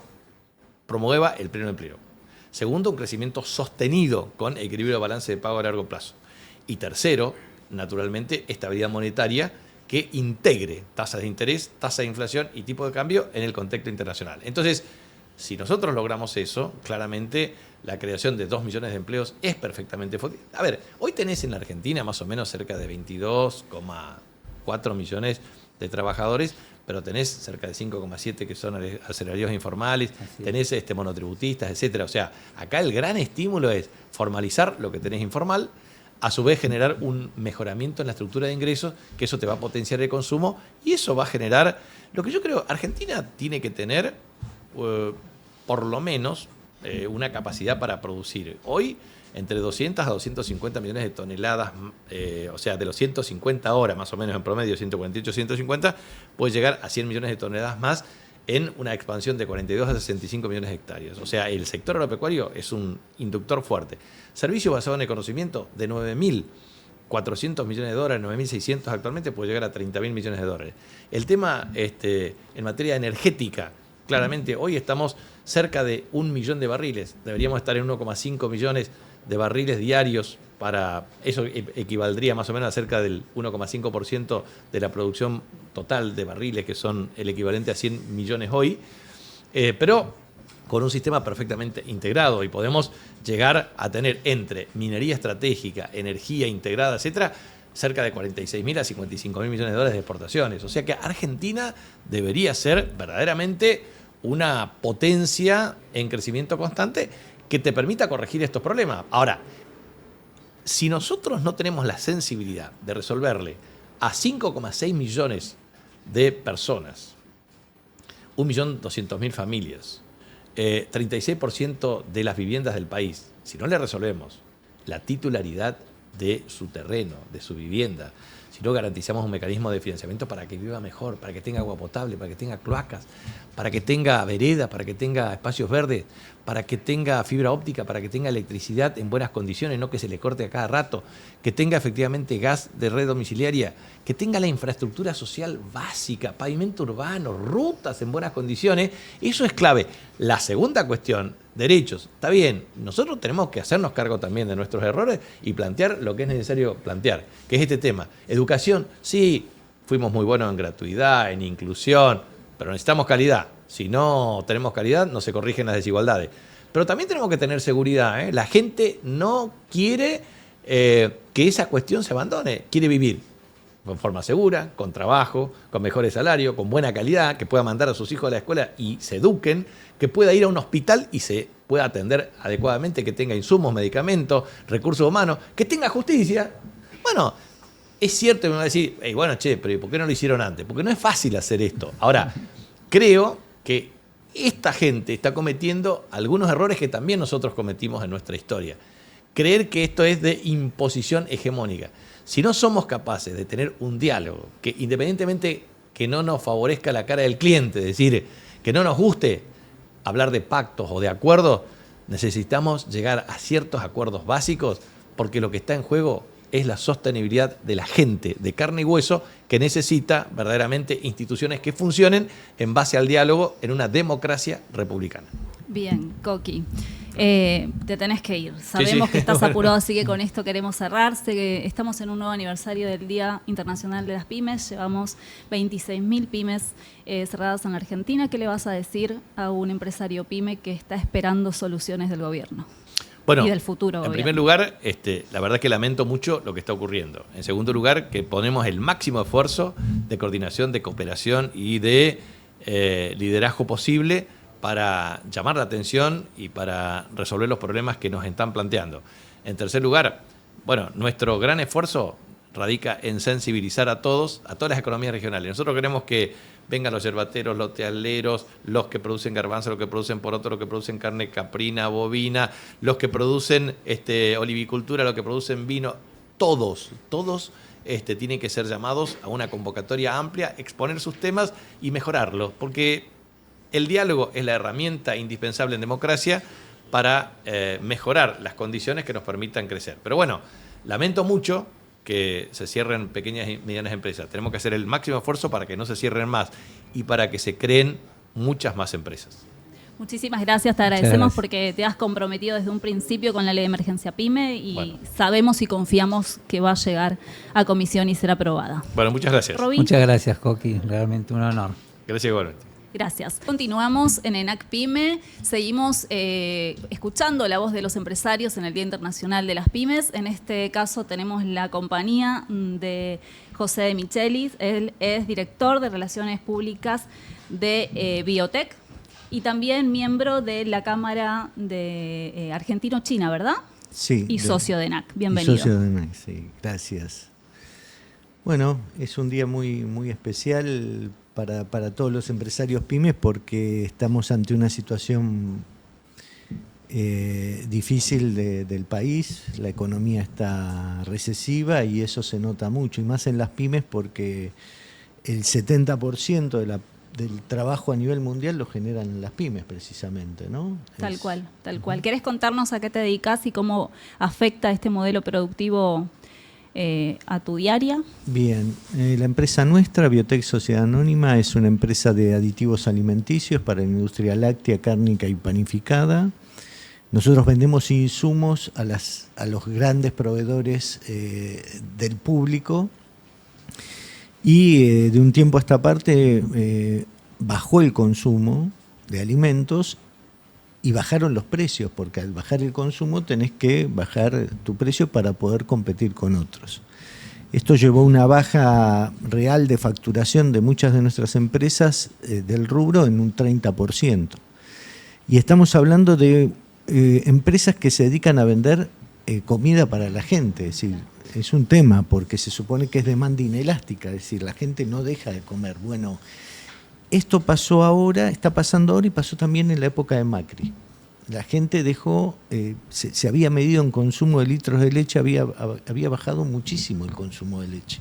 promueva el pleno empleo. Segundo, un crecimiento sostenido con equilibrio de balance de pago a largo plazo. Y tercero, naturalmente, estabilidad monetaria que integre tasas de interés, tasa de inflación y tipo de cambio en el contexto internacional. Entonces, si nosotros logramos eso, claramente la creación de 2 millones de empleos es perfectamente factible. A ver, hoy tenés en la Argentina más o menos cerca de 22,4 millones de trabajadores, pero tenés cerca de 5,7 que son asalariados informales, tenés monotributistas, etcétera. O sea, acá el gran estímulo es formalizar lo que tenés informal, a su vez generar un mejoramiento en la estructura de ingresos, que eso te va a potenciar el consumo y eso va a generar, lo que yo creo, Argentina tiene que tener por lo menos una capacidad para producir. Hoy, entre 200 a 250 millones de toneladas, o sea, de los 150 ahora, más o menos en promedio, 148, 150, puede llegar a 100 millones de toneladas más en una expansión de 42 a 65 millones de hectáreas. O sea, el sector agropecuario es un inductor fuerte. Servicio basado en el conocimiento de 9.400 millones de dólares, 9.600 actualmente, puede llegar a 30.000 millones de dólares. El tema en materia energética, claramente hoy estamos cerca de 1 millón de barriles. Deberíamos estar en 1,5 millones de barriles diarios. Para eso equivaldría más o menos a cerca del 1,5% de la producción total de barriles, que son el equivalente a 100 millones hoy, pero con un sistema perfectamente integrado y podemos llegar a tener entre minería estratégica, energía integrada, etcétera, cerca de 46.000 a 55.000 millones de dólares de exportaciones. O sea que Argentina debería ser verdaderamente una potencia en crecimiento constante que te permita corregir estos problemas. Ahora, si nosotros no tenemos la sensibilidad de resolverle a 5,6 millones de personas, 1.200.000 familias, 36% de las viviendas del país, si no le resolvemos la titularidad de su terreno, de su vivienda, si no garantizamos un mecanismo de financiamiento para que viva mejor, para que tenga agua potable, para que tenga cloacas, para que tenga vereda, para que tenga espacios verdes, para que tenga fibra óptica, para que tenga electricidad en buenas condiciones, no que se le corte a cada rato, que tenga efectivamente gas de red domiciliaria, que tenga la infraestructura social básica, pavimento urbano, rutas en buenas condiciones, eso es clave. La segunda cuestión, derechos, está bien, nosotros tenemos que hacernos cargo también de nuestros errores y plantear lo que es necesario plantear, que es este tema. Educación, sí, fuimos muy buenos en gratuidad, en inclusión, pero necesitamos calidad. Si no tenemos calidad, no se corrigen las desigualdades. Pero también tenemos que tener seguridad, ¿eh? La gente no quiere que esa cuestión se abandone, quiere vivir con forma segura, con trabajo, con mejores salarios, con buena calidad, que pueda mandar a sus hijos a la escuela y se eduquen, que pueda ir a un hospital y se pueda atender adecuadamente, que tenga insumos, medicamentos, recursos humanos, que tenga justicia. Bueno, es cierto que me va a decir, hey, bueno, che, pero ¿por qué no lo hicieron antes? Porque no es fácil hacer esto. Ahora, creo que esta gente está cometiendo algunos errores que también nosotros cometimos en nuestra historia. Creer que esto es de imposición hegemónica. Si no somos capaces de tener un diálogo que independientemente que no nos favorezca la cara del cliente, es decir, que no nos guste hablar de pactos o de acuerdos, necesitamos llegar a ciertos acuerdos básicos porque lo que está en juego es la sostenibilidad de la gente de carne y hueso que necesita verdaderamente instituciones que funcionen en base al diálogo en una democracia republicana.
Bien, Coqui. Te tenés que ir. Sabemos que estás apurado, así que con esto queremos cerrar. Sé que estamos en un nuevo aniversario del Día Internacional de las Pymes. Llevamos 26.000 pymes cerradas en la Argentina. ¿Qué le vas a decir a un empresario pyme que está esperando soluciones del gobierno?
Bueno,
y del futuro.
En primer lugar, la verdad que lamento mucho lo que está ocurriendo. En segundo lugar, que ponemos el máximo esfuerzo de coordinación, de cooperación y de liderazgo posible para llamar la atención y para resolver los problemas que nos están planteando. En tercer lugar, bueno, nuestro gran esfuerzo radica en sensibilizar a todas las economías regionales. Nosotros queremos que vengan los yerbateros, los tealeros, los que producen garbanzo, los que producen poroto, los que producen carne caprina, bovina, los que producen olivicultura, los que producen vino, todos tienen que ser llamados a una convocatoria amplia, exponer sus temas y mejorarlos, porque el diálogo es la herramienta indispensable en democracia para mejorar las condiciones que nos permitan crecer. Pero bueno, lamento mucho que se cierren pequeñas y medianas empresas. Tenemos que hacer el máximo esfuerzo para que no se cierren más y para que se creen muchas más empresas.
Muchísimas gracias, te agradecemos porque te has comprometido desde un principio con la ley de emergencia PYME y sabemos y confiamos que va a llegar a comisión y ser aprobada.
Bueno, muchas gracias.
Robin.
Muchas gracias, Coqui, realmente un honor.
Gracias igualmente.
Gracias. Continuamos en ENAC PYME, seguimos escuchando la voz de los empresarios en el Día Internacional de las Pymes. En este caso tenemos la compañía de José de Michelis, él es director de Relaciones Públicas de Biotech y también miembro de la Cámara de Argentino-China, ¿verdad?
Sí.
Y socio de ENAC. Bienvenido.
Socio de ENAC, sí. Gracias. Bueno, es un día muy, muy especial para todos los empresarios pymes porque estamos ante una situación difícil del país, la economía está recesiva y eso se nota mucho, y más en las pymes porque el 70% del trabajo a nivel mundial lo generan las pymes precisamente, ¿no?
Tal cual. ¿Querés contarnos a qué te dedicas y cómo afecta este modelo productivo a tu diaria?
Bien, la empresa nuestra, Biotech Sociedad Anónima, es una empresa de aditivos alimenticios para la industria láctea, cárnica y panificada. Nosotros vendemos insumos a los grandes proveedores del público y de un tiempo a esta parte bajó el consumo de alimentos y bajaron los precios, porque al bajar el consumo tenés que bajar tu precio para poder competir con otros. Esto llevó a una baja real de facturación de muchas de nuestras empresas del rubro en un 30%. Y estamos hablando de empresas que se dedican a vender comida para la gente, es decir, es un tema porque se supone que es demanda inelástica, es decir, la gente no deja de comer. Bueno, esto pasó ahora, está pasando ahora y pasó también en la época de Macri. La gente dejó, se había medido en consumo de litros de leche, había bajado muchísimo el consumo de leche.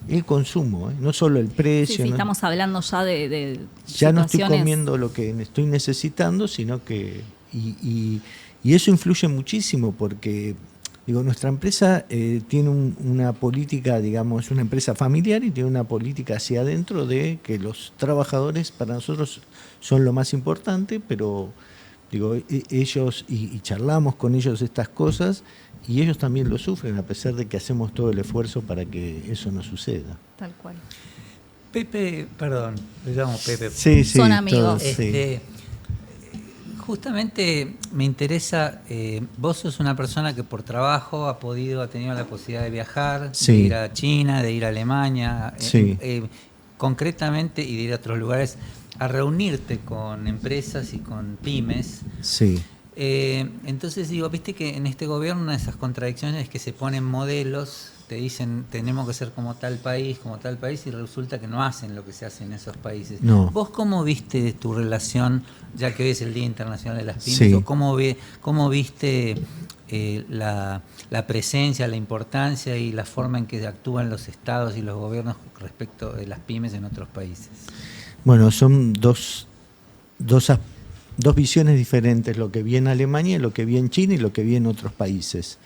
El consumo, no solo el precio.
Sí, estamos hablando ya de
ya no estoy comiendo lo que estoy necesitando, sino que... Y eso influye muchísimo porque... Digo, nuestra empresa tiene una política, digamos, una empresa familiar y tiene una política hacia adentro de que los trabajadores para nosotros son lo más importante, pero digo, ellos, y charlamos con ellos estas cosas, y ellos también lo sufren, a pesar de que hacemos todo el esfuerzo para que eso no suceda.
Tal cual.
Pepe, perdón, le llamo Pepe.
Sí,
son amigos.
Todos, sí.
Justamente me interesa, vos sos una persona que por trabajo ha tenido la posibilidad de viajar,
sí,
de ir a China, de ir a Alemania,
sí,
concretamente, y de ir a otros lugares, a reunirte con empresas y con pymes.
Sí.
Entonces digo, viste que en este gobierno una de esas contradicciones es que se ponen modelos, te dicen tenemos que ser como tal país, y resulta que no hacen lo que se hace en esos países.
No.
¿Vos cómo viste tu relación, ya que hoy es el Día Internacional de las Pymes,
sí,
o cómo viste la presencia, la importancia y la forma en que actúan los estados y los gobiernos respecto de las pymes en otros países?
Bueno, son dos visiones diferentes, lo que vi en Alemania, lo que vi en China y lo que vi en otros países.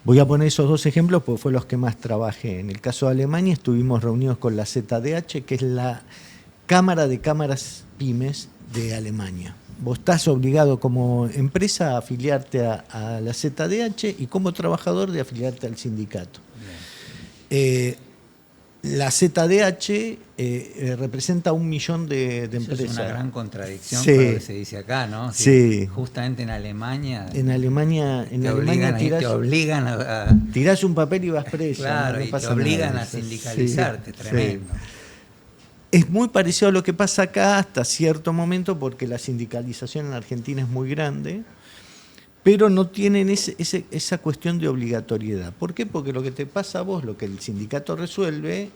Voy a poner esos dos ejemplos porque fue los que más trabajé. En el caso de Alemania estuvimos reunidos con la ZDH, que es la Cámara de Cámaras Pymes de Alemania. Vos estás obligado como empresa a afiliarte a la ZDH y como trabajador de afiliarte al sindicato. La ZDH representa 1 millón de empresas.
Eso es una gran contradicción,
sí,
con lo que se dice acá, ¿no?
Sí.
Justamente en Alemania...
En Alemania
te obligan a...
Tirás un papel y vas preso.
Claro,
no
y te obligan a sindicalizarte,
sí,
tremendo.
Es muy parecido a lo que pasa acá hasta cierto momento, porque la sindicalización en Argentina es muy grande, pero no tienen esa cuestión de obligatoriedad. ¿Por qué? Porque lo que te pasa a vos, lo que el sindicato resuelve,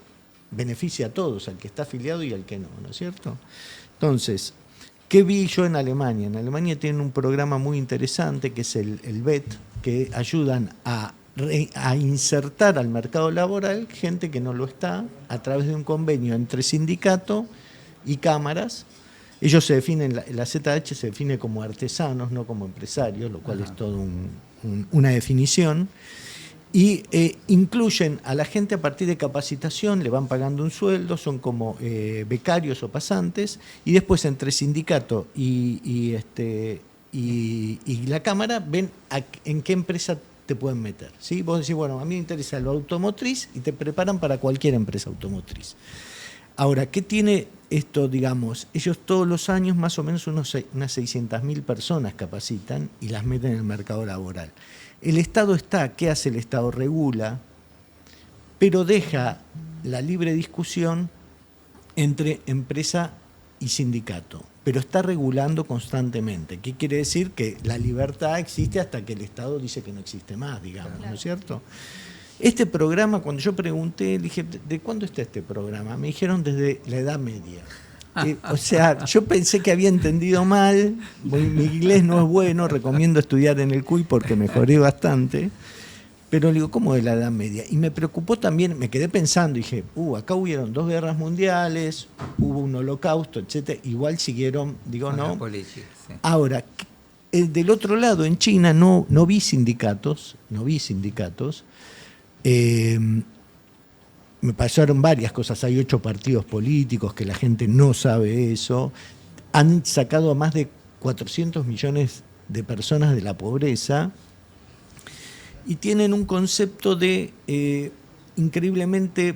beneficia a todos, al que está afiliado y al que no, ¿no es cierto? Entonces, ¿qué vi yo en Alemania? En Alemania tienen un programa muy interesante que es el VET, que ayudan a insertar al mercado laboral gente que no lo está a través de un convenio entre sindicato y cámaras. Ellos se definen, la ZH se define como artesanos, no como empresarios, lo cual es todo una definición. Y incluyen a la gente a partir de capacitación, le van pagando un sueldo, son como becarios o pasantes, y después entre sindicato y la cámara ven en qué empresa te pueden meter, ¿sí? Vos decís, bueno, a mí me interesa lo automotriz y te preparan para cualquier empresa automotriz. Ahora, ¿qué tiene esto? Digamos, ellos todos los años más o menos unas 600.000 personas capacitan y las meten en el mercado laboral. El Estado ¿qué hace el Estado? Regula, pero deja la libre discusión entre empresa y sindicato, pero está regulando constantemente. ¿Qué quiere decir? Que la libertad existe hasta que el Estado dice que no existe más, digamos, ¿no es cierto? Este programa, cuando yo pregunté, dije, ¿de cuándo está este programa? Me dijeron desde la Edad Media. O sea, yo pensé que había entendido mal, mi inglés no es bueno, recomiendo estudiar en el CUI porque mejoré bastante, pero digo, ¿cómo de la Edad Media? Y me preocupó también, me quedé pensando, dije, acá hubieron 2 guerras mundiales, hubo un holocausto, etcétera, igual siguieron, digo, no.
Sí.
Ahora, del otro lado, en China no vi sindicatos, me pasaron varias cosas, hay 8 partidos políticos que la gente no sabe eso, han sacado a más de 400 millones de personas de la pobreza y tienen un concepto de increíblemente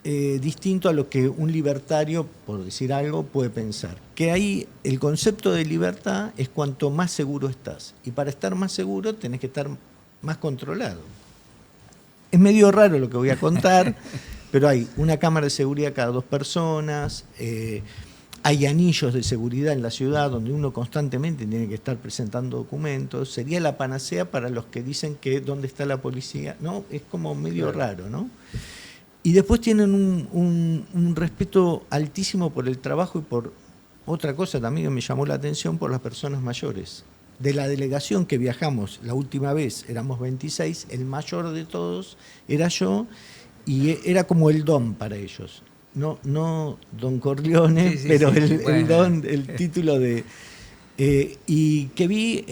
distinto a lo que un libertario, por decir algo, puede pensar. Que ahí el concepto de libertad es cuanto más seguro estás, y para estar más seguro tenés que estar más controlado. Es medio raro lo que voy a contar, pero hay una cámara de seguridad cada 2 personas, hay anillos de seguridad en la ciudad donde uno constantemente tiene que estar presentando documentos. Sería la panacea para los que dicen que dónde está la policía, ¿no? Es como medio raro, ¿no? Y después tienen un respeto altísimo por el trabajo y por otra cosa también que me llamó la atención, por las personas mayores. De la delegación que viajamos la última vez, éramos 26, el mayor de todos era yo, y era como el don para ellos. No Don Corleone, pero el don, el título de... y que vi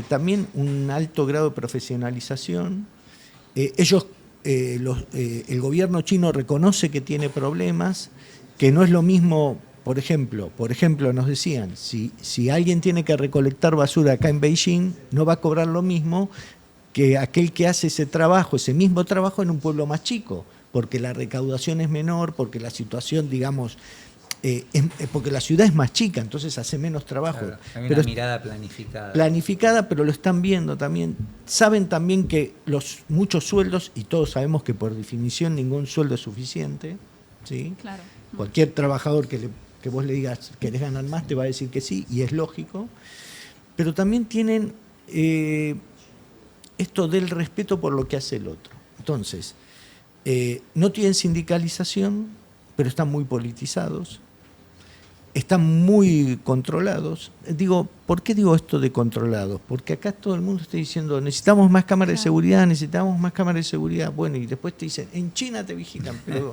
también un alto grado de profesionalización. Ellos, el gobierno chino reconoce que tiene problemas, que no es lo mismo... Por ejemplo, nos decían, si alguien tiene que recolectar basura acá en Beijing, no va a cobrar lo mismo que aquel que hace ese mismo trabajo en un pueblo más chico, porque la recaudación es menor, porque la situación, digamos, porque la ciudad es más chica, entonces hace menos trabajo.
Claro, hay una mirada planificada.
Planificada, pero lo están viendo también. Saben también que muchos sueldos, y todos sabemos que por definición ningún sueldo es suficiente, ¿sí?
Claro.
Cualquier trabajador que vos le digas querés ganar más te va a decir que sí, y es lógico, pero también tienen esto del respeto por lo que hace el otro. Entonces, no tienen sindicalización, pero están muy politizados, están muy controlados. Digo, ¿por qué digo esto de controlados? Porque acá todo el mundo está diciendo, necesitamos más cámaras de seguridad, necesitamos más cámaras de seguridad. Bueno, y después te dicen, en China te vigilan, pero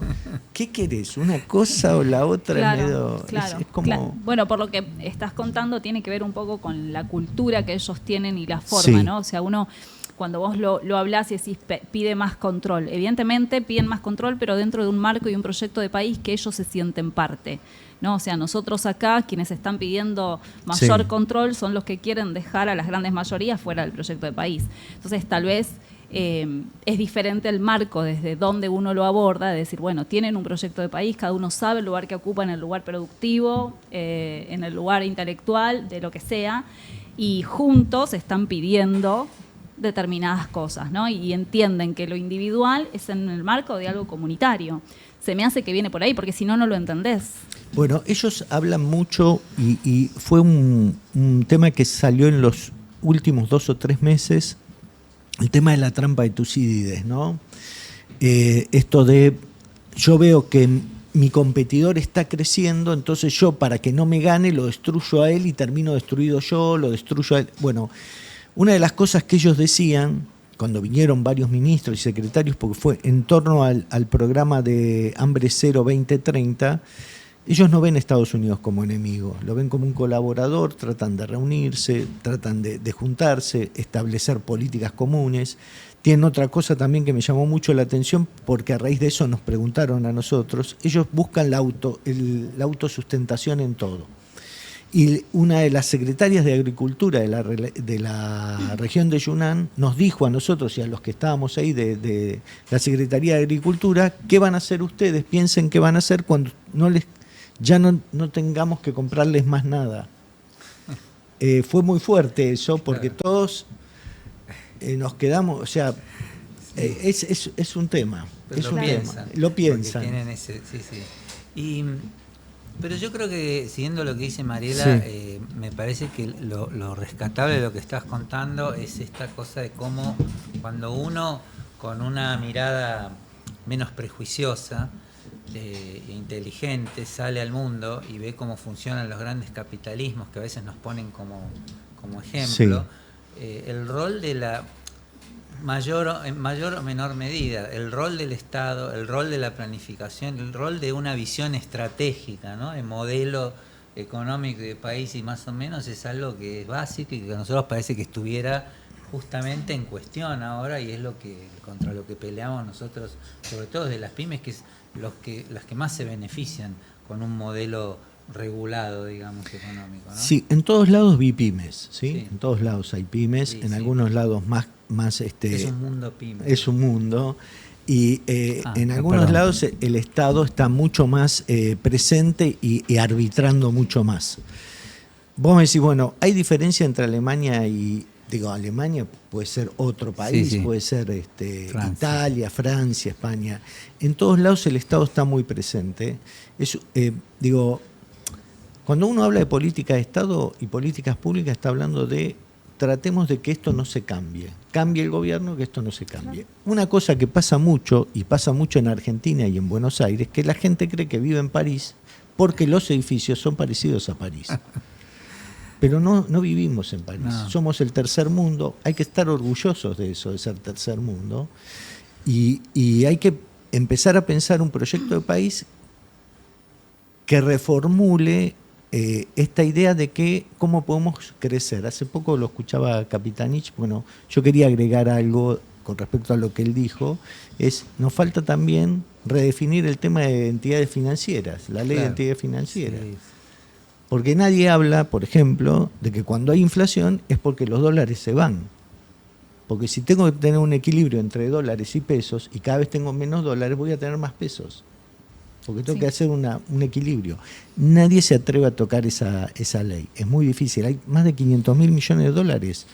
¿qué querés? ¿Una cosa o la otra?
Claro.
Es como...
Bueno, por lo que estás contando, tiene que ver un poco con la cultura que ellos tienen y la forma,
Sí.
¿no? O sea, uno... Cuando vos lo hablás y decís pide más control, evidentemente piden más control, pero dentro de un marco y un proyecto de país que ellos se sienten parte, ¿no? O sea, nosotros acá, quienes están pidiendo mayor control, son los que quieren dejar a las grandes mayorías fuera del proyecto de país. Entonces, tal vez es diferente el marco desde donde uno lo aborda, de decir, bueno, tienen un proyecto de país, cada uno sabe el lugar que ocupa en el lugar productivo, en el lugar intelectual, de lo que sea, y juntos están pidiendo determinadas cosas, ¿no? Y entienden que lo individual es en el marco de algo comunitario. se me hace que viene por ahí, porque si no, no lo entendés.
Bueno, ellos hablan mucho y fue un tema que salió en los últimos 2 o 3 meses, el tema de la trampa de Tucídides, ¿no? Esto de, yo veo que mi competidor está creciendo, entonces yo para que no me gane lo destruyo a él y termino destruido yo, lo destruyo a él. Bueno, una de las cosas que ellos decían, cuando vinieron varios ministros y secretarios, porque fue en torno al programa de Hambre Cero 2030, ellos no ven a Estados Unidos como enemigo, lo ven como un colaborador, tratan de reunirse, tratan de juntarse, establecer políticas comunes. Tienen otra cosa también que me llamó mucho la atención, porque a raíz de eso nos preguntaron a nosotros, ellos buscan la autosustentación en todo. Y una de las secretarias de Agricultura de la región de Yunnan nos dijo a nosotros y a los que estábamos ahí de la Secretaría de Agricultura, ¿qué van a hacer ustedes? Piensen qué van a hacer cuando ya no tengamos que comprarles más nada. Fue muy fuerte eso, porque todos nos quedamos, o sea, sí. es un tema.
Pero
es un tema. Lo piensan.
Tienen ese, sí. Pero yo creo que, siguiendo lo que dice Mariela, sí. Me parece que lo rescatable de lo que estás contando es esta cosa de cómo cuando uno, con una mirada menos prejuiciosa e inteligente, sale al mundo y ve cómo funcionan los grandes capitalismos, que a veces nos ponen como ejemplo, sí. El rol de la en mayor o menor medida, el rol del Estado, el rol de la planificación, el rol de una visión estratégica, ¿no? De modelo económico de país y más o menos es algo que es básico y que a nosotros parece que estuviera justamente en cuestión ahora, y es contra lo que peleamos nosotros, sobre todo de las pymes, que es las que más se benefician con un modelo regulado, digamos, económico, ¿no?
Sí, en todos lados vi pymes, ¿sí? En todos lados hay pymes, en algunos lados más
es un mundo pyme.
Es un mundo. Y en algunos lados el Estado está mucho más presente y arbitrando mucho más. Vos me decís, bueno, ¿hay diferencia entre Alemania y... Digo, Alemania puede ser otro país, puede ser Francia. Italia, Francia, España. En todos lados el Estado está muy presente. Cuando uno habla de política de Estado y políticas públicas, está hablando de tratemos de que esto no se cambie. Cambie el gobierno, que esto no se cambie. Una cosa que pasa mucho, y pasa mucho en Argentina y en Buenos Aires, que la gente cree que vive en París porque los edificios son parecidos a París. Pero no vivimos en París. No. Somos el tercer mundo. Hay que estar orgullosos de eso, de ser tercer mundo. Y hay que empezar a pensar un proyecto de país que reformule esta idea de que cómo podemos crecer. Hace poco lo escuchaba Capitanich. Bueno, yo quería agregar algo con respecto a lo que él dijo. Nos falta también redefinir el tema de entidades financieras, la ley de entidades financieras. Sí. Porque nadie habla, por ejemplo, de que cuando hay inflación es porque los dólares se van. Porque si tengo que tener un equilibrio entre dólares y pesos, y cada vez tengo menos dólares, voy a tener más pesos. Porque tengo que hacer un equilibrio. Nadie se atreve a tocar esa ley. Es muy difícil. Hay más de 500.000 millones de dólares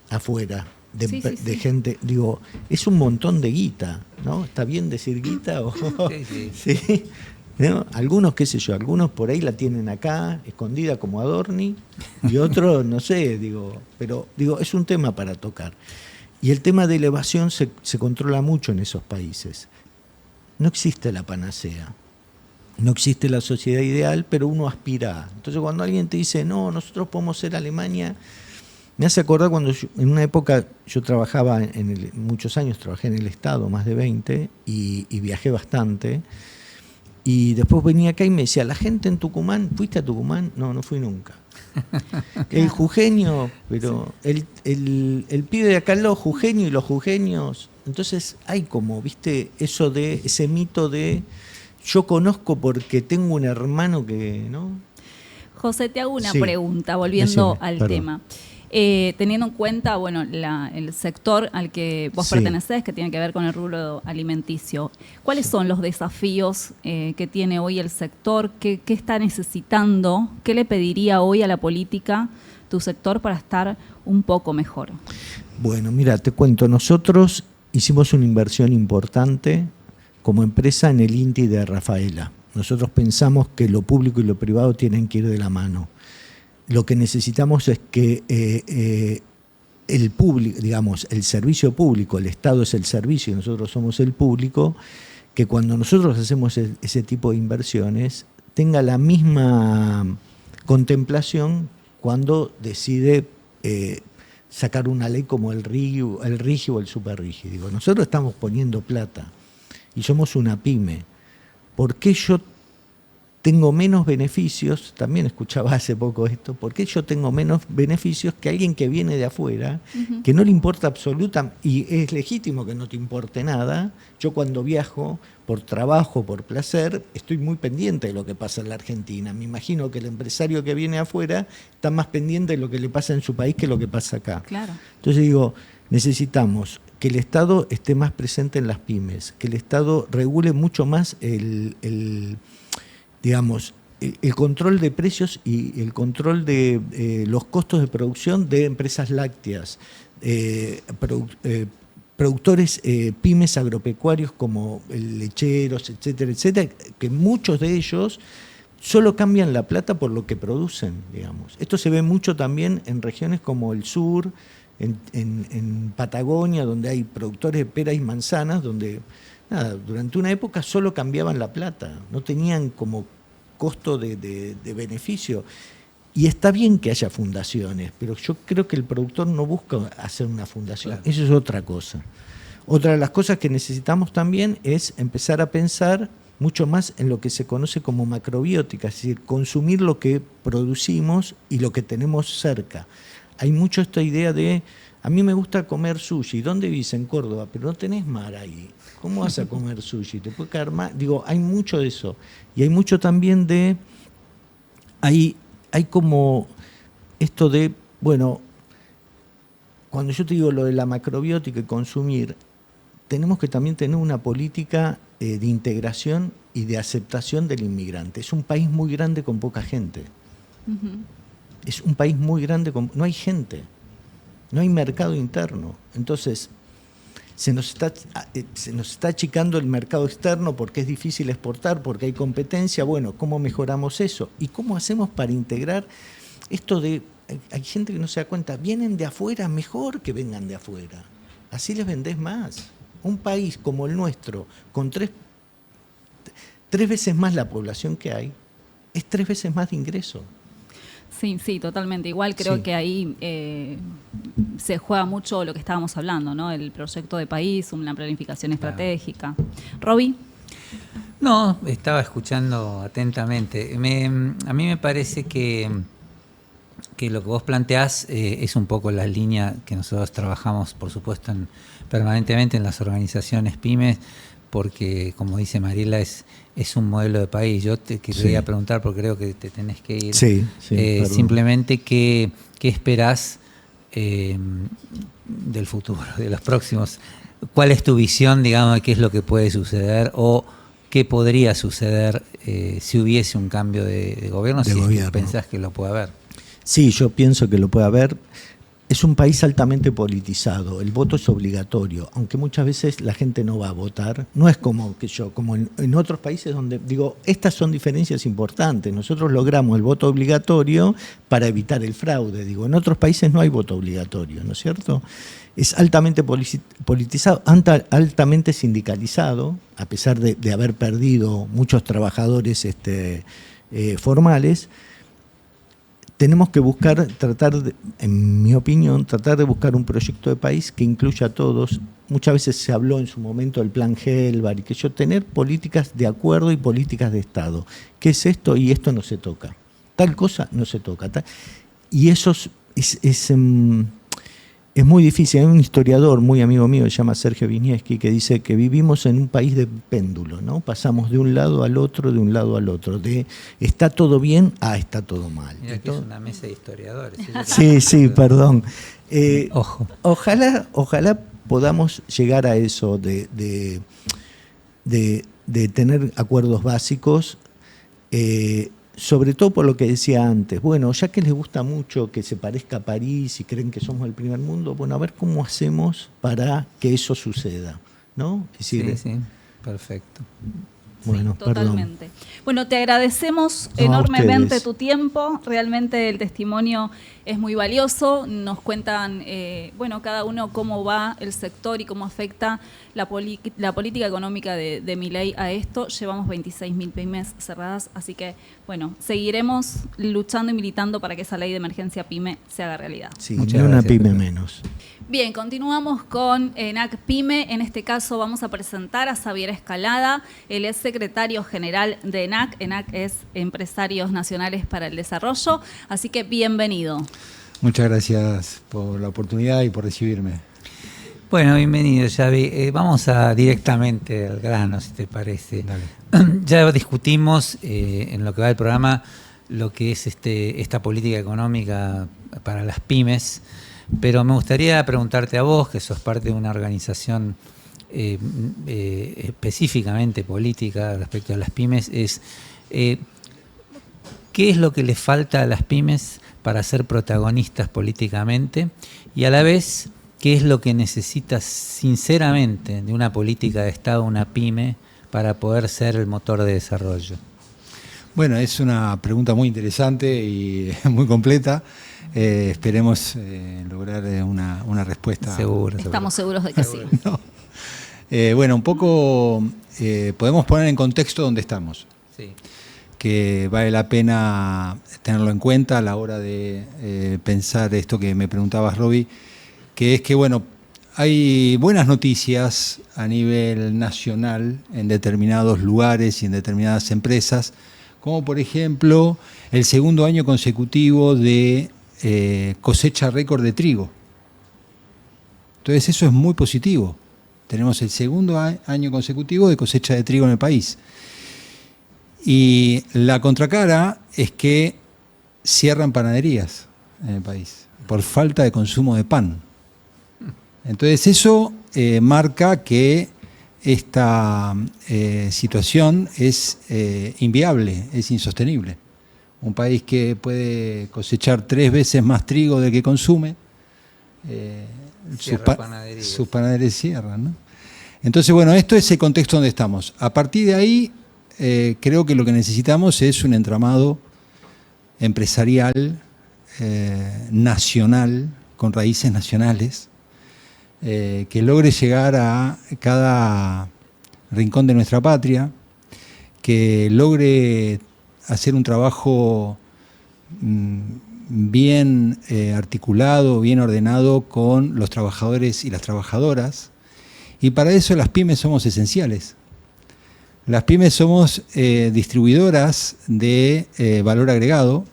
afuera de gente. Digo, es un montón de guita, ¿no? ¿Está bien decir guita? Sí. ¿No? Algunos, qué sé yo, algunos por ahí la tienen acá, escondida como Adorni, y otros, no sé, pero es un tema para tocar. Y el tema de la evasión se controla mucho en esos países. No existe la panacea, no existe la sociedad ideal, pero uno aspira. Entonces cuando alguien te dice, no, nosotros podemos ser Alemania, me hace acordar cuando en una época yo trabajaba, muchos años trabajé en el Estado, más de 20, y viajé bastante. Y después venía acá y me decía, la gente en Tucumán, ¿fuiste a Tucumán? No fui nunca. El jujeño, pero el pibe de acá los jujeños y los jujeños. Entonces hay como, viste, ese mito de yo conozco porque tengo un hermano que, ¿no?
José, te hago una pregunta, volviendo al tema. Teniendo en cuenta, bueno, el sector al que vos pertenecés, que tiene que ver con el rubro alimenticio, ¿cuáles son los desafíos que tiene hoy el sector? ¿Qué está necesitando? ¿Qué le pediría hoy a la política tu sector para estar un poco mejor?
Bueno, mira, te cuento, nosotros hicimos una inversión importante como empresa en el INTI de Rafaela. Nosotros pensamos que lo público y lo privado tienen que ir de la mano. Lo que necesitamos es que el público, digamos, el servicio público, el Estado es el servicio y nosotros somos el público, que cuando nosotros hacemos ese tipo de inversiones tenga la misma contemplación cuando decide sacar una ley como el RIGI o el Super RIGI. Digo, nosotros estamos poniendo plata y somos una pyme. ¿Por qué yo tengo menos beneficios? También escuchaba hace poco esto. ¿Por qué yo tengo menos beneficios que alguien que viene de afuera, que no le importa absolutamente, y es legítimo que no te importe nada? Yo cuando viajo por trabajo, por placer, estoy muy pendiente de lo que pasa en la Argentina. Me imagino que el empresario que viene afuera está más pendiente de lo que le pasa en su país que lo que pasa acá.
Claro.
Entonces digo, necesitamos que el Estado esté más presente en las pymes, que el Estado regule mucho más digamos, el control de precios y el control de los costos de producción de empresas lácteas, productores pymes agropecuarios como lecheros, etcétera, etcétera, que muchos de ellos solo cambian la plata por lo que producen, digamos. Esto se ve mucho también en regiones como el sur, en Patagonia, donde hay productores de peras y manzanas, donde durante una época solo cambiaban la plata, no tenían como costo de beneficio. Y está bien que haya fundaciones, pero yo creo que el productor no busca hacer una fundación. Claro. Eso es otra cosa. Otra de las cosas que necesitamos también es empezar a pensar mucho más en lo que se conoce como macrobiótica, es decir, consumir lo que producimos y lo que tenemos cerca. Hay mucho esta idea de, a mí me gusta comer sushi. ¿Dónde vivís? En Córdoba, pero no tenés mar ahí. ¿Cómo vas a comer sushi? ¿Te puede caer mal? Digo, hay mucho de eso. Y hay mucho también de, hay como esto de, bueno, cuando yo te digo lo de la macrobiótica y consumir, tenemos que también tener una política de integración y de aceptación del inmigrante. Es un país muy grande con poca gente. Uh-huh. Es un país muy grande, no hay gente, no hay mercado interno. Entonces, se nos está achicando el mercado externo porque es difícil exportar, porque hay competencia. Bueno, ¿cómo mejoramos eso? ¿Y cómo hacemos para integrar esto de... Hay gente que no se da cuenta, vienen de afuera, mejor que vengan de afuera. Así les vendés más. Un país como el nuestro, con tres veces más la población que hay, es 3 veces más de ingreso.
Sí, totalmente. Igual creo que ahí se juega mucho lo que estábamos hablando, ¿no? El proyecto de país, una planificación estratégica. ¿Roby?
No, estaba escuchando atentamente. A mí me parece que lo que vos planteás es un poco la línea que nosotros trabajamos, por supuesto, permanentemente en las organizaciones pymes, porque, como dice Mariela, es un modelo de país. Yo te quería preguntar, porque creo que te tenés que ir. Simplemente, ¿qué esperás del futuro, de los próximos? ¿Cuál es tu visión, digamos, de qué es lo que puede suceder o qué podría suceder si hubiese un cambio de gobierno? Si pensás que lo puede haber.
Sí, yo pienso que lo puede haber. Es un país altamente politizado, el voto es obligatorio, aunque muchas veces la gente no va a votar. No es como en otros países donde, digo, estas son diferencias importantes. Nosotros logramos el voto obligatorio para evitar el fraude. Digo, en otros países no hay voto obligatorio, ¿no es cierto? Es altamente politizado, altamente sindicalizado, a pesar de haber perdido muchos trabajadores formales. Tenemos que en mi opinión, tratar de buscar un proyecto de país que incluya a todos. Muchas veces se habló en su momento del plan Helvar y que tener políticas de acuerdo y políticas de Estado. ¿Qué es esto? Y esto no se toca. Tal cosa no se toca. Y eso es muy difícil. Hay un historiador muy amigo mío, se llama Sergio Wisniewski, que dice que vivimos en un país de péndulo, ¿no? Pasamos de un lado al otro, de un lado al otro, de está todo bien a está todo mal.
Mira que es una mesa de historiadores.
Sí, perdón.
Ojo.
Ojalá podamos llegar a eso de tener acuerdos básicos, sobre todo por lo que decía antes. Bueno, ya que les gusta mucho que se parezca a París y creen que somos el primer mundo, bueno, a ver cómo hacemos para que eso suceda, ¿no? Es decir,
Perfecto.
Bueno,
sí, totalmente.
perdón.
Bueno, te agradecemos
No, a
enormemente
ustedes.
tu tiempo. Realmente el testimonio es muy valioso. Nos cuentan, bueno, cada uno cómo va el sector y cómo afecta la política económica de Milei a esto. Llevamos 26.000 pymes cerradas, así que, bueno, seguiremos luchando y militando para que esa ley de emergencia pyme se haga realidad.
Sí,
Muchas
ni una
gracias,
pyme
Pepe.
menos.
Bien, continuamos con ENAC Pyme. En este caso vamos a presentar a Xavier Escalada. Él es secretario general de ENAC. ENAC es Empresarios Nacionales para el Desarrollo. Así que bienvenido.
Muchas gracias por la oportunidad y por recibirme.
Bueno, bienvenido, Xavi. Vamos directamente al grano, si te parece.
Dale.
Ya discutimos en lo que va del programa lo que es esta política económica para las pymes, pero me gustaría preguntarte a vos, que sos parte de una organización específicamente política respecto a las pymes, ¿qué es lo que le falta a las pymes para ser protagonistas políticamente? Y a la vez, ¿qué es lo que necesita sinceramente de una política de Estado, una pyme, para poder ser el motor de desarrollo?
Bueno, es una pregunta muy interesante y muy completa. Esperemos lograr una respuesta.
Seguro.
Estamos seguros de que sí.
No. Bueno, un poco podemos poner en contexto dónde estamos,
Sí.
que vale la pena tenerlo en cuenta a la hora de pensar esto que me preguntabas, Roby, que es que, bueno, hay buenas noticias a nivel nacional en determinados lugares y en determinadas empresas, como por ejemplo el segundo año consecutivo de cosecha récord de trigo. Entonces eso es muy positivo. Tenemos el segundo año consecutivo de cosecha de trigo en el país. Y la contracara es que cierran panaderías en el país por falta de consumo de pan. Entonces eso marca que esta situación es inviable, es insostenible. Un país que puede cosechar 3 veces más trigo del que consume, sus panaderías cierran, ¿no? Entonces, bueno, esto es el contexto donde estamos. A partir de ahí, creo que lo que necesitamos es un entramado empresarial, nacional, con raíces nacionales, que logre llegar a cada rincón de nuestra patria, que logre hacer un trabajo bien articulado, bien ordenado con los trabajadores y las trabajadoras. Y para eso las pymes somos esenciales. Las pymes somos distribuidoras de valor agregado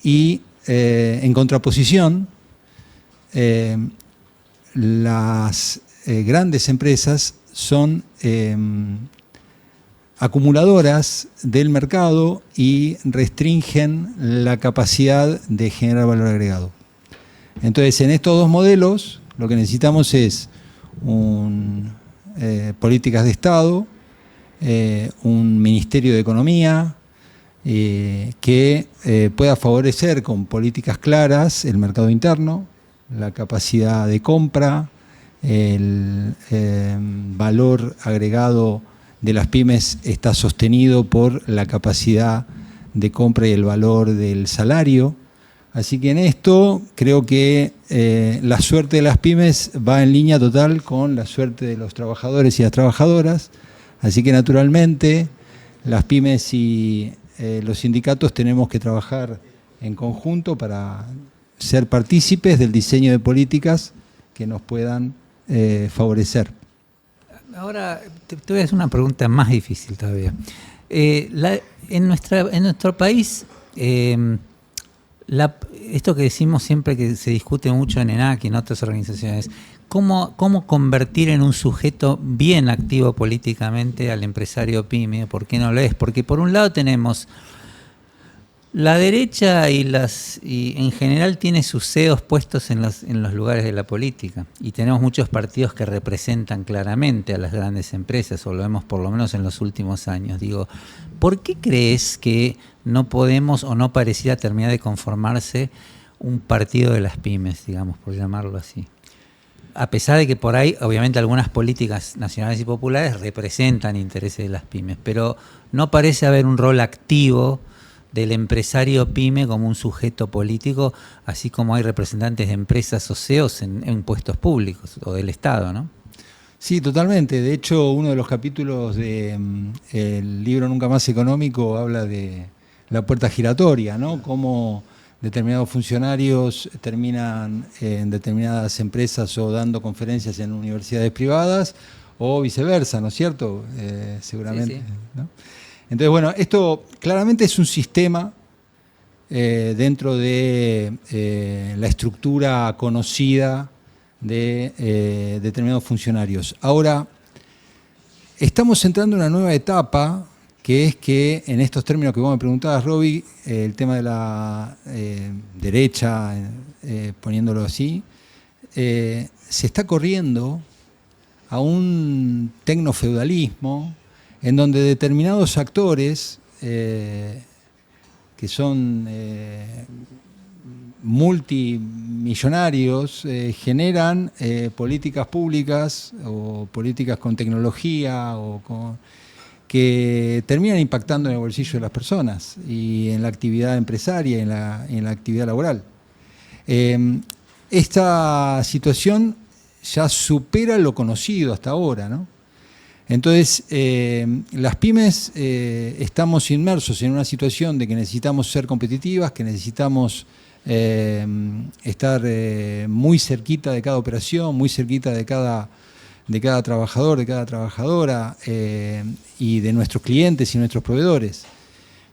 y en contraposición las grandes empresas son acumuladoras del mercado y restringen la capacidad de generar valor agregado. Entonces, en estos dos modelos, lo que necesitamos es políticas de Estado, un Ministerio de Economía que pueda favorecer con políticas claras el mercado interno, la capacidad de compra, el valor agregado de las pymes está sostenido por la capacidad de compra y el valor del salario. Así que en esto creo que la suerte de las pymes va en línea total con la suerte de los trabajadores y las trabajadoras. Así que naturalmente las pymes y los sindicatos tenemos que trabajar en conjunto para ser partícipes del diseño de políticas que nos puedan favorecer.
Ahora te voy a hacer una pregunta más difícil todavía. En nuestro país, esto que decimos siempre que se discute mucho en ENAC y en otras organizaciones, ¿cómo convertir en un sujeto bien activo políticamente al empresario pyme? ¿Por qué no lo es? Porque por un lado tenemos la derecha y en general tiene sus CEOs puestos en los lugares de la política, y tenemos muchos partidos que representan claramente a las grandes empresas, o lo vemos por lo menos en los últimos años. Digo, ¿por qué crees que no podemos o no pareciera terminar de conformarse un partido de las pymes, digamos, por llamarlo así? a pesar de que por ahí, obviamente, algunas políticas nacionales y populares representan intereses de las pymes, pero no parece haber un rol activo del empresario pyme como un sujeto político, así como hay representantes de empresas o CEOs en puestos públicos o del Estado, ¿no?
Sí, totalmente. De hecho, uno de los capítulos del libro Nunca Más Económico habla de la puerta giratoria, ¿no? Cómo determinados funcionarios terminan en determinadas empresas o dando conferencias en universidades privadas o viceversa, ¿no es cierto? Seguramente.
Sí, sí.
¿No? Entonces, bueno, esto claramente es un sistema dentro de la estructura conocida de determinados funcionarios. Ahora, estamos entrando en una nueva etapa, que es que en estos términos que vos me preguntabas, Roby, el tema de la derecha, poniéndolo así, se está corriendo a un tecnofeudalismo en donde determinados actores que son multimillonarios generan políticas públicas o políticas con tecnología que terminan impactando en el bolsillo de las personas y en la actividad empresaria y en la actividad laboral. Esta situación ya supera lo conocido hasta ahora, ¿no? Entonces, las pymes estamos inmersos en una situación de que necesitamos ser competitivas, que necesitamos estar muy cerquita de cada operación, muy cerquita de cada trabajador, de cada trabajadora y de nuestros clientes y nuestros proveedores.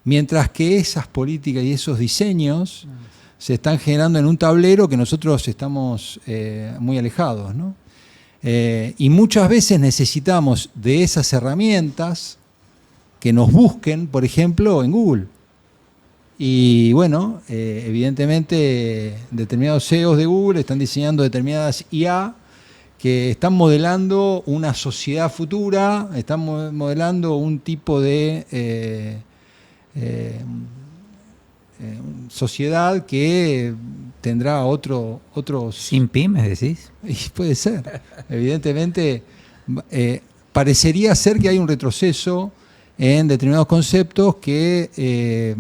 Mientras que esas políticas y esos diseños se están generando en un tablero que nosotros estamos muy alejados, ¿no? Y muchas veces necesitamos de esas herramientas que nos busquen, por ejemplo, en Google. Y bueno, evidentemente determinados CEOs de Google están diseñando determinadas IA que están modelando una sociedad futura, están modelando un tipo de sociedad que tendrá otros...
¿Sin pymes, decís?
Y puede ser. Evidentemente, parecería ser que hay un retroceso en determinados conceptos que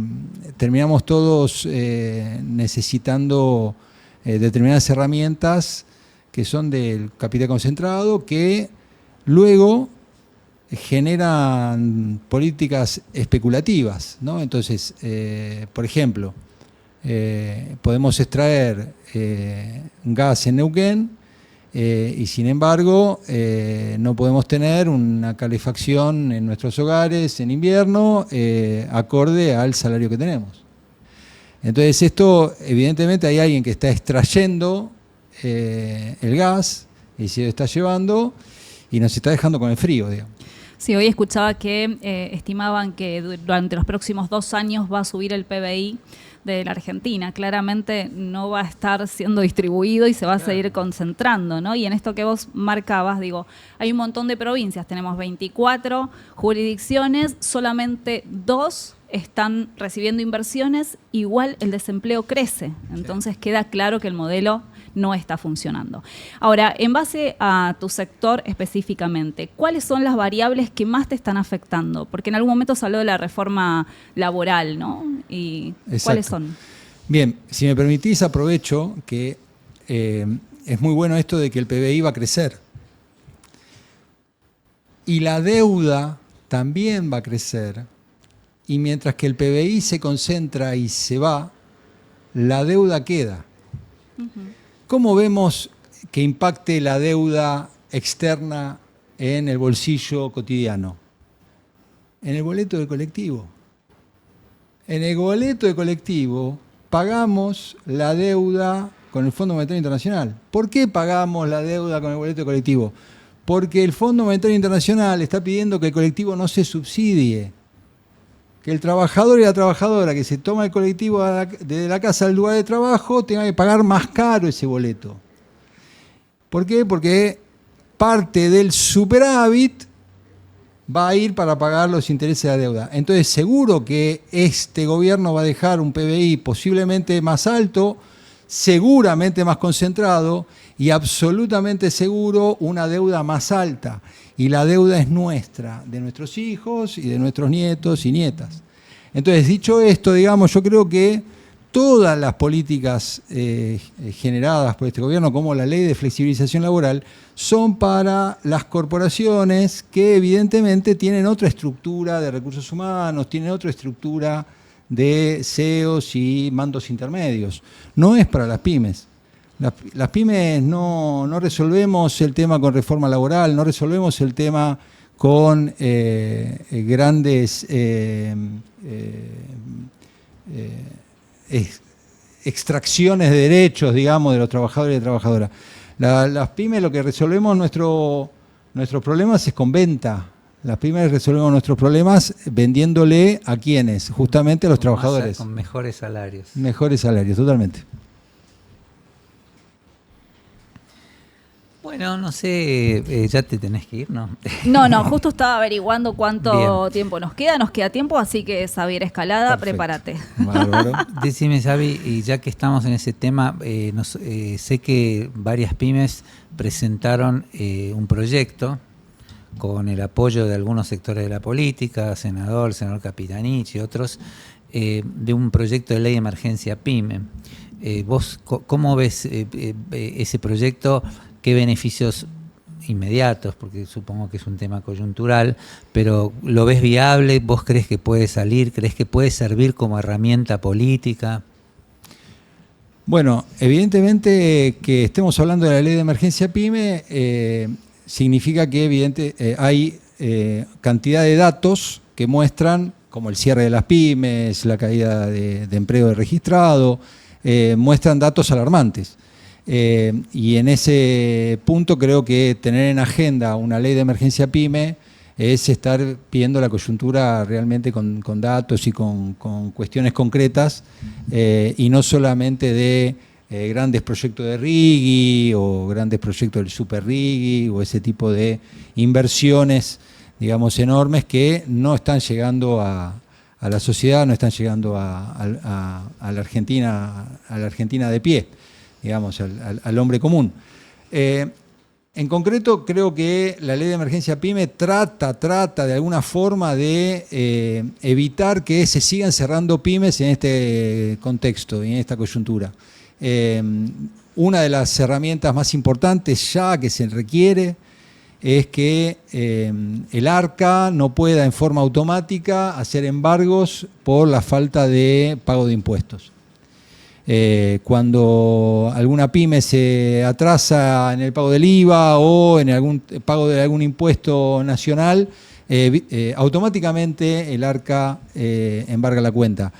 terminamos todos necesitando determinadas herramientas que son del capital concentrado, que luego generan políticas especulativas, ¿no? Entonces, por ejemplo, podemos extraer gas en Neuquén y sin embargo no podemos tener una calefacción en nuestros hogares en invierno acorde al salario que tenemos. Entonces esto, evidentemente hay alguien que está extrayendo el gas y se lo está llevando y nos está dejando con el frío, digamos.
Sí, hoy escuchaba que estimaban que durante los próximos 2 años va a subir el PBI de la Argentina. Claramente no va a estar siendo distribuido y se va a seguir concentrando, ¿no? Y en esto que vos marcabas, digo, hay un montón de provincias, tenemos 24 jurisdicciones, solamente 2 están recibiendo inversiones, igual el desempleo crece. Entonces queda claro que el modelo no está funcionando. Ahora, en base a tu sector específicamente, ¿cuáles son las variables que más te están afectando? Porque en algún momento se habló de la reforma laboral, ¿no? ¿Y
Exacto.
cuáles son?
Bien, si me permitís, aprovecho que es muy bueno esto de que el PBI va a crecer. Y la deuda también va a crecer. Y mientras que el PBI se concentra y se va, la deuda queda. ¿Cómo vemos que impacte la deuda externa en el bolsillo cotidiano? En el boleto del colectivo. En el boleto de colectivo pagamos la deuda con el Fondo Monetario Internacional. ¿Por qué pagamos la deuda con el boleto de colectivo? Porque el Fondo Monetario Internacional está pidiendo que el colectivo no se subsidie, que el trabajador y la trabajadora que se toma el colectivo desde la casa al lugar de trabajo tenga que pagar más caro ese boleto. ¿Por qué? Porque parte del superávit va a ir para pagar los intereses de la deuda. Entonces, seguro que este gobierno va a dejar un PBI posiblemente más alto seguramente más concentrado y absolutamente seguro una deuda más alta. Y la deuda es nuestra, de nuestros hijos y de nuestros nietos y nietas. Entonces, dicho esto, digamos, yo creo que todas las políticas generadas por este gobierno, como la ley de flexibilización laboral, son para las corporaciones que evidentemente tienen otra estructura de recursos humanos, tienen otra estructura de CEOs y mandos intermedios. No es para las pymes. Las pymes no resolvemos el tema con reforma laboral, no resolvemos el tema con grandes extracciones de derechos, digamos, de los trabajadores y trabajadoras. Las pymes, lo que resolvemos nuestros problemas es con venta. Las pymes resolvemos nuestros problemas vendiéndole a quienes, justamente a los trabajadores.
Con mejores salarios.
Mejores salarios, totalmente.
Bueno, no sé, ya te tenés que ir, ¿no?
No, justo estaba averiguando cuánto
Bien.
tiempo nos queda. Nos queda tiempo, así que Xavier Escalada,
Perfecto.
prepárate.
Bárbaro.
Decime, Xavi, y ya que estamos en ese tema, sé que varias pymes presentaron un proyecto con el apoyo de algunos sectores de la política, el senador Capitanich y otros, de un proyecto de ley de emergencia PYME. ¿Vos cómo ves ese proyecto? ¿Qué beneficios inmediatos? Porque supongo que es un tema coyuntural, pero ¿lo ves viable? ¿Vos crees que puede salir? ¿Crees que puede servir como herramienta política?
Bueno, evidentemente que estemos hablando de la ley de emergencia PYME significa que hay cantidad de datos que muestran, como el cierre de las pymes, la caída de empleo de registrado, muestran datos alarmantes. Y en ese punto creo que tener en agenda una ley de emergencia PYME es estar pidiendo la coyuntura realmente con datos y con cuestiones concretas y no solamente de grandes proyectos de RIGI o grandes proyectos del Super RIGI o ese tipo de inversiones, digamos, enormes que no están llegando a la sociedad, no están llegando a la Argentina de pie, digamos, al hombre común. En concreto, creo que la ley de emergencia PYME trata de alguna forma de evitar que se sigan cerrando pymes en este contexto y en esta coyuntura. Una de las herramientas más importantes ya que se requiere es que el ARCA no pueda en forma automática hacer embargos por la falta de pago de impuestos. Cuando alguna pyme se atrasa en el pago del IVA o en algún pago de algún impuesto nacional, automáticamente el ARCA embarga la cuenta.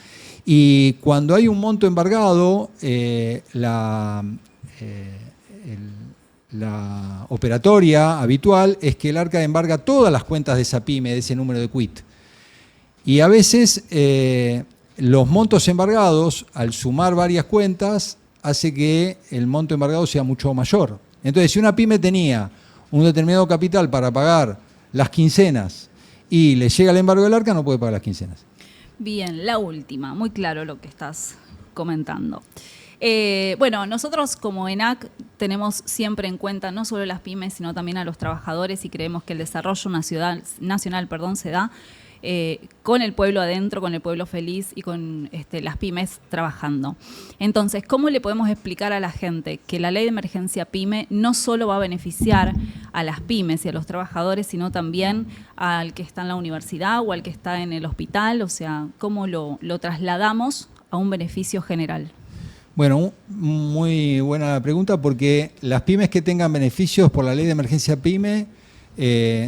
Y cuando hay un monto embargado, la operatoria habitual es que el ARCA embarga todas las cuentas de esa pyme, de ese número de quit. Y a veces los montos embargados, al sumar varias cuentas, hace que el monto embargado sea mucho mayor. Entonces, si una pyme tenía un determinado capital para pagar las quincenas y le llega el embargo del ARCA, no puede pagar las quincenas.
Bien, la última, muy claro lo que estás comentando. Bueno, nosotros como ENAC tenemos siempre en cuenta no solo las pymes, sino también a los trabajadores y creemos que el desarrollo nacional se da con el pueblo adentro, con el pueblo feliz y con las pymes trabajando. Entonces, ¿cómo le podemos explicar a la gente que la ley de emergencia PYME no solo va a beneficiar a las pymes y a los trabajadores, sino también al que está en la universidad o al que está en el hospital? O sea, ¿cómo lo trasladamos a un beneficio general?
Bueno, muy buena pregunta, porque las pymes que tengan beneficios por la ley de emergencia PYME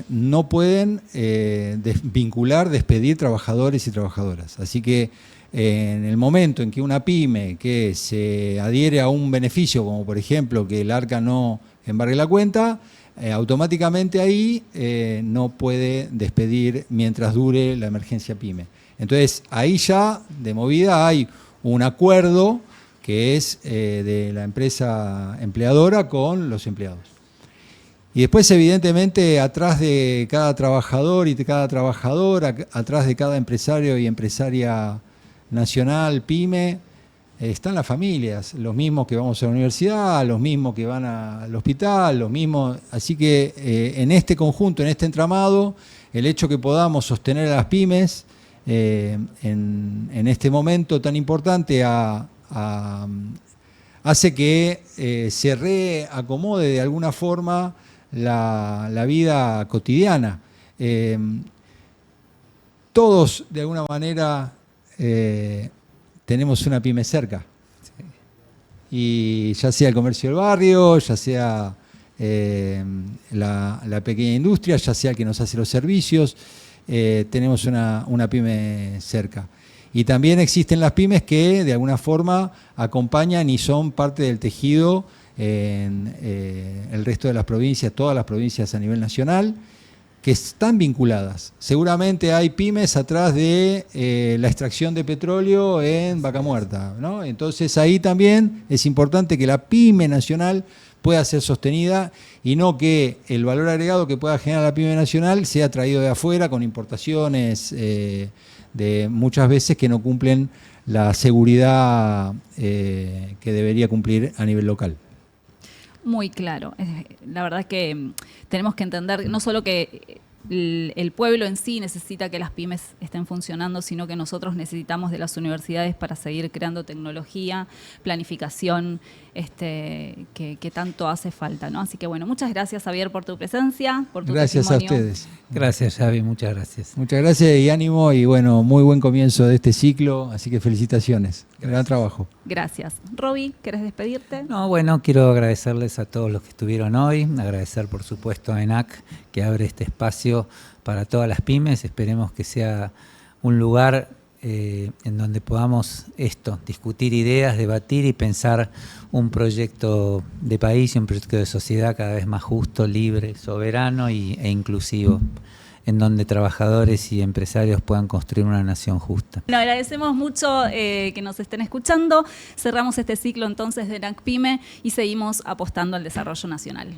no pueden despedir trabajadores y trabajadoras. Así que en el momento en que una pyme que se adhiere a un beneficio, como por ejemplo que el ARCA no embargue la cuenta, automáticamente ahí no puede despedir mientras dure la emergencia PYME. Entonces ahí ya de movida hay un acuerdo que es de la empresa empleadora con los empleados. Y después, evidentemente, atrás de cada trabajador y de cada trabajadora, atrás de cada empresario y empresaria nacional, pyme, están las familias, los mismos que vamos a la universidad, los mismos que van al hospital, los mismos. Así que en este conjunto, en este entramado, el hecho que podamos sostener a las pymes en este momento tan importante hace que se reacomode de alguna forma la vida cotidiana. Todos, de alguna manera, tenemos una pyme cerca. Sí. Y ya sea el comercio del barrio, ya sea la pequeña industria, ya sea el que nos hace los servicios, tenemos una pyme cerca. Y también existen las pymes que de alguna forma acompañan y son parte del tejido en el resto de las provincias, todas las provincias a nivel nacional, que están vinculadas. Seguramente hay pymes atrás de la extracción de petróleo en Vaca Muerta, ¿no? Entonces ahí también es importante que la pyme nacional pueda ser sostenida y no que el valor agregado que pueda generar la pyme nacional sea traído de afuera con importaciones de muchas veces que no cumplen la seguridad que debería cumplir a nivel local.
Muy claro. La verdad es que tenemos que entender no solo que el pueblo en sí necesita que las pymes estén funcionando, sino que nosotros necesitamos de las universidades para seguir creando tecnología, planificación, que tanto hace falta, ¿no? Así que bueno, muchas gracias, Javier, por tu presencia, por tu testimonio.
Gracias a ustedes. Gracias, Xavi, muchas gracias.
Muchas gracias y ánimo y bueno, muy buen comienzo de este ciclo, así que felicitaciones. Gran trabajo.
Gracias. Roby, ¿querés despedirte?
No, bueno, quiero agradecerles a todos los que estuvieron hoy, agradecer por supuesto a ENAC que abre este espacio para todas las pymes. Esperemos que sea un lugar en donde podamos discutir ideas, debatir y pensar un proyecto de país y un proyecto de sociedad cada vez más justo, libre, soberano e inclusivo, en donde trabajadores y empresarios puedan construir una nación justa.
Bueno, agradecemos mucho que nos estén escuchando. Cerramos este ciclo entonces de ENAC Pyme y seguimos apostando al desarrollo nacional.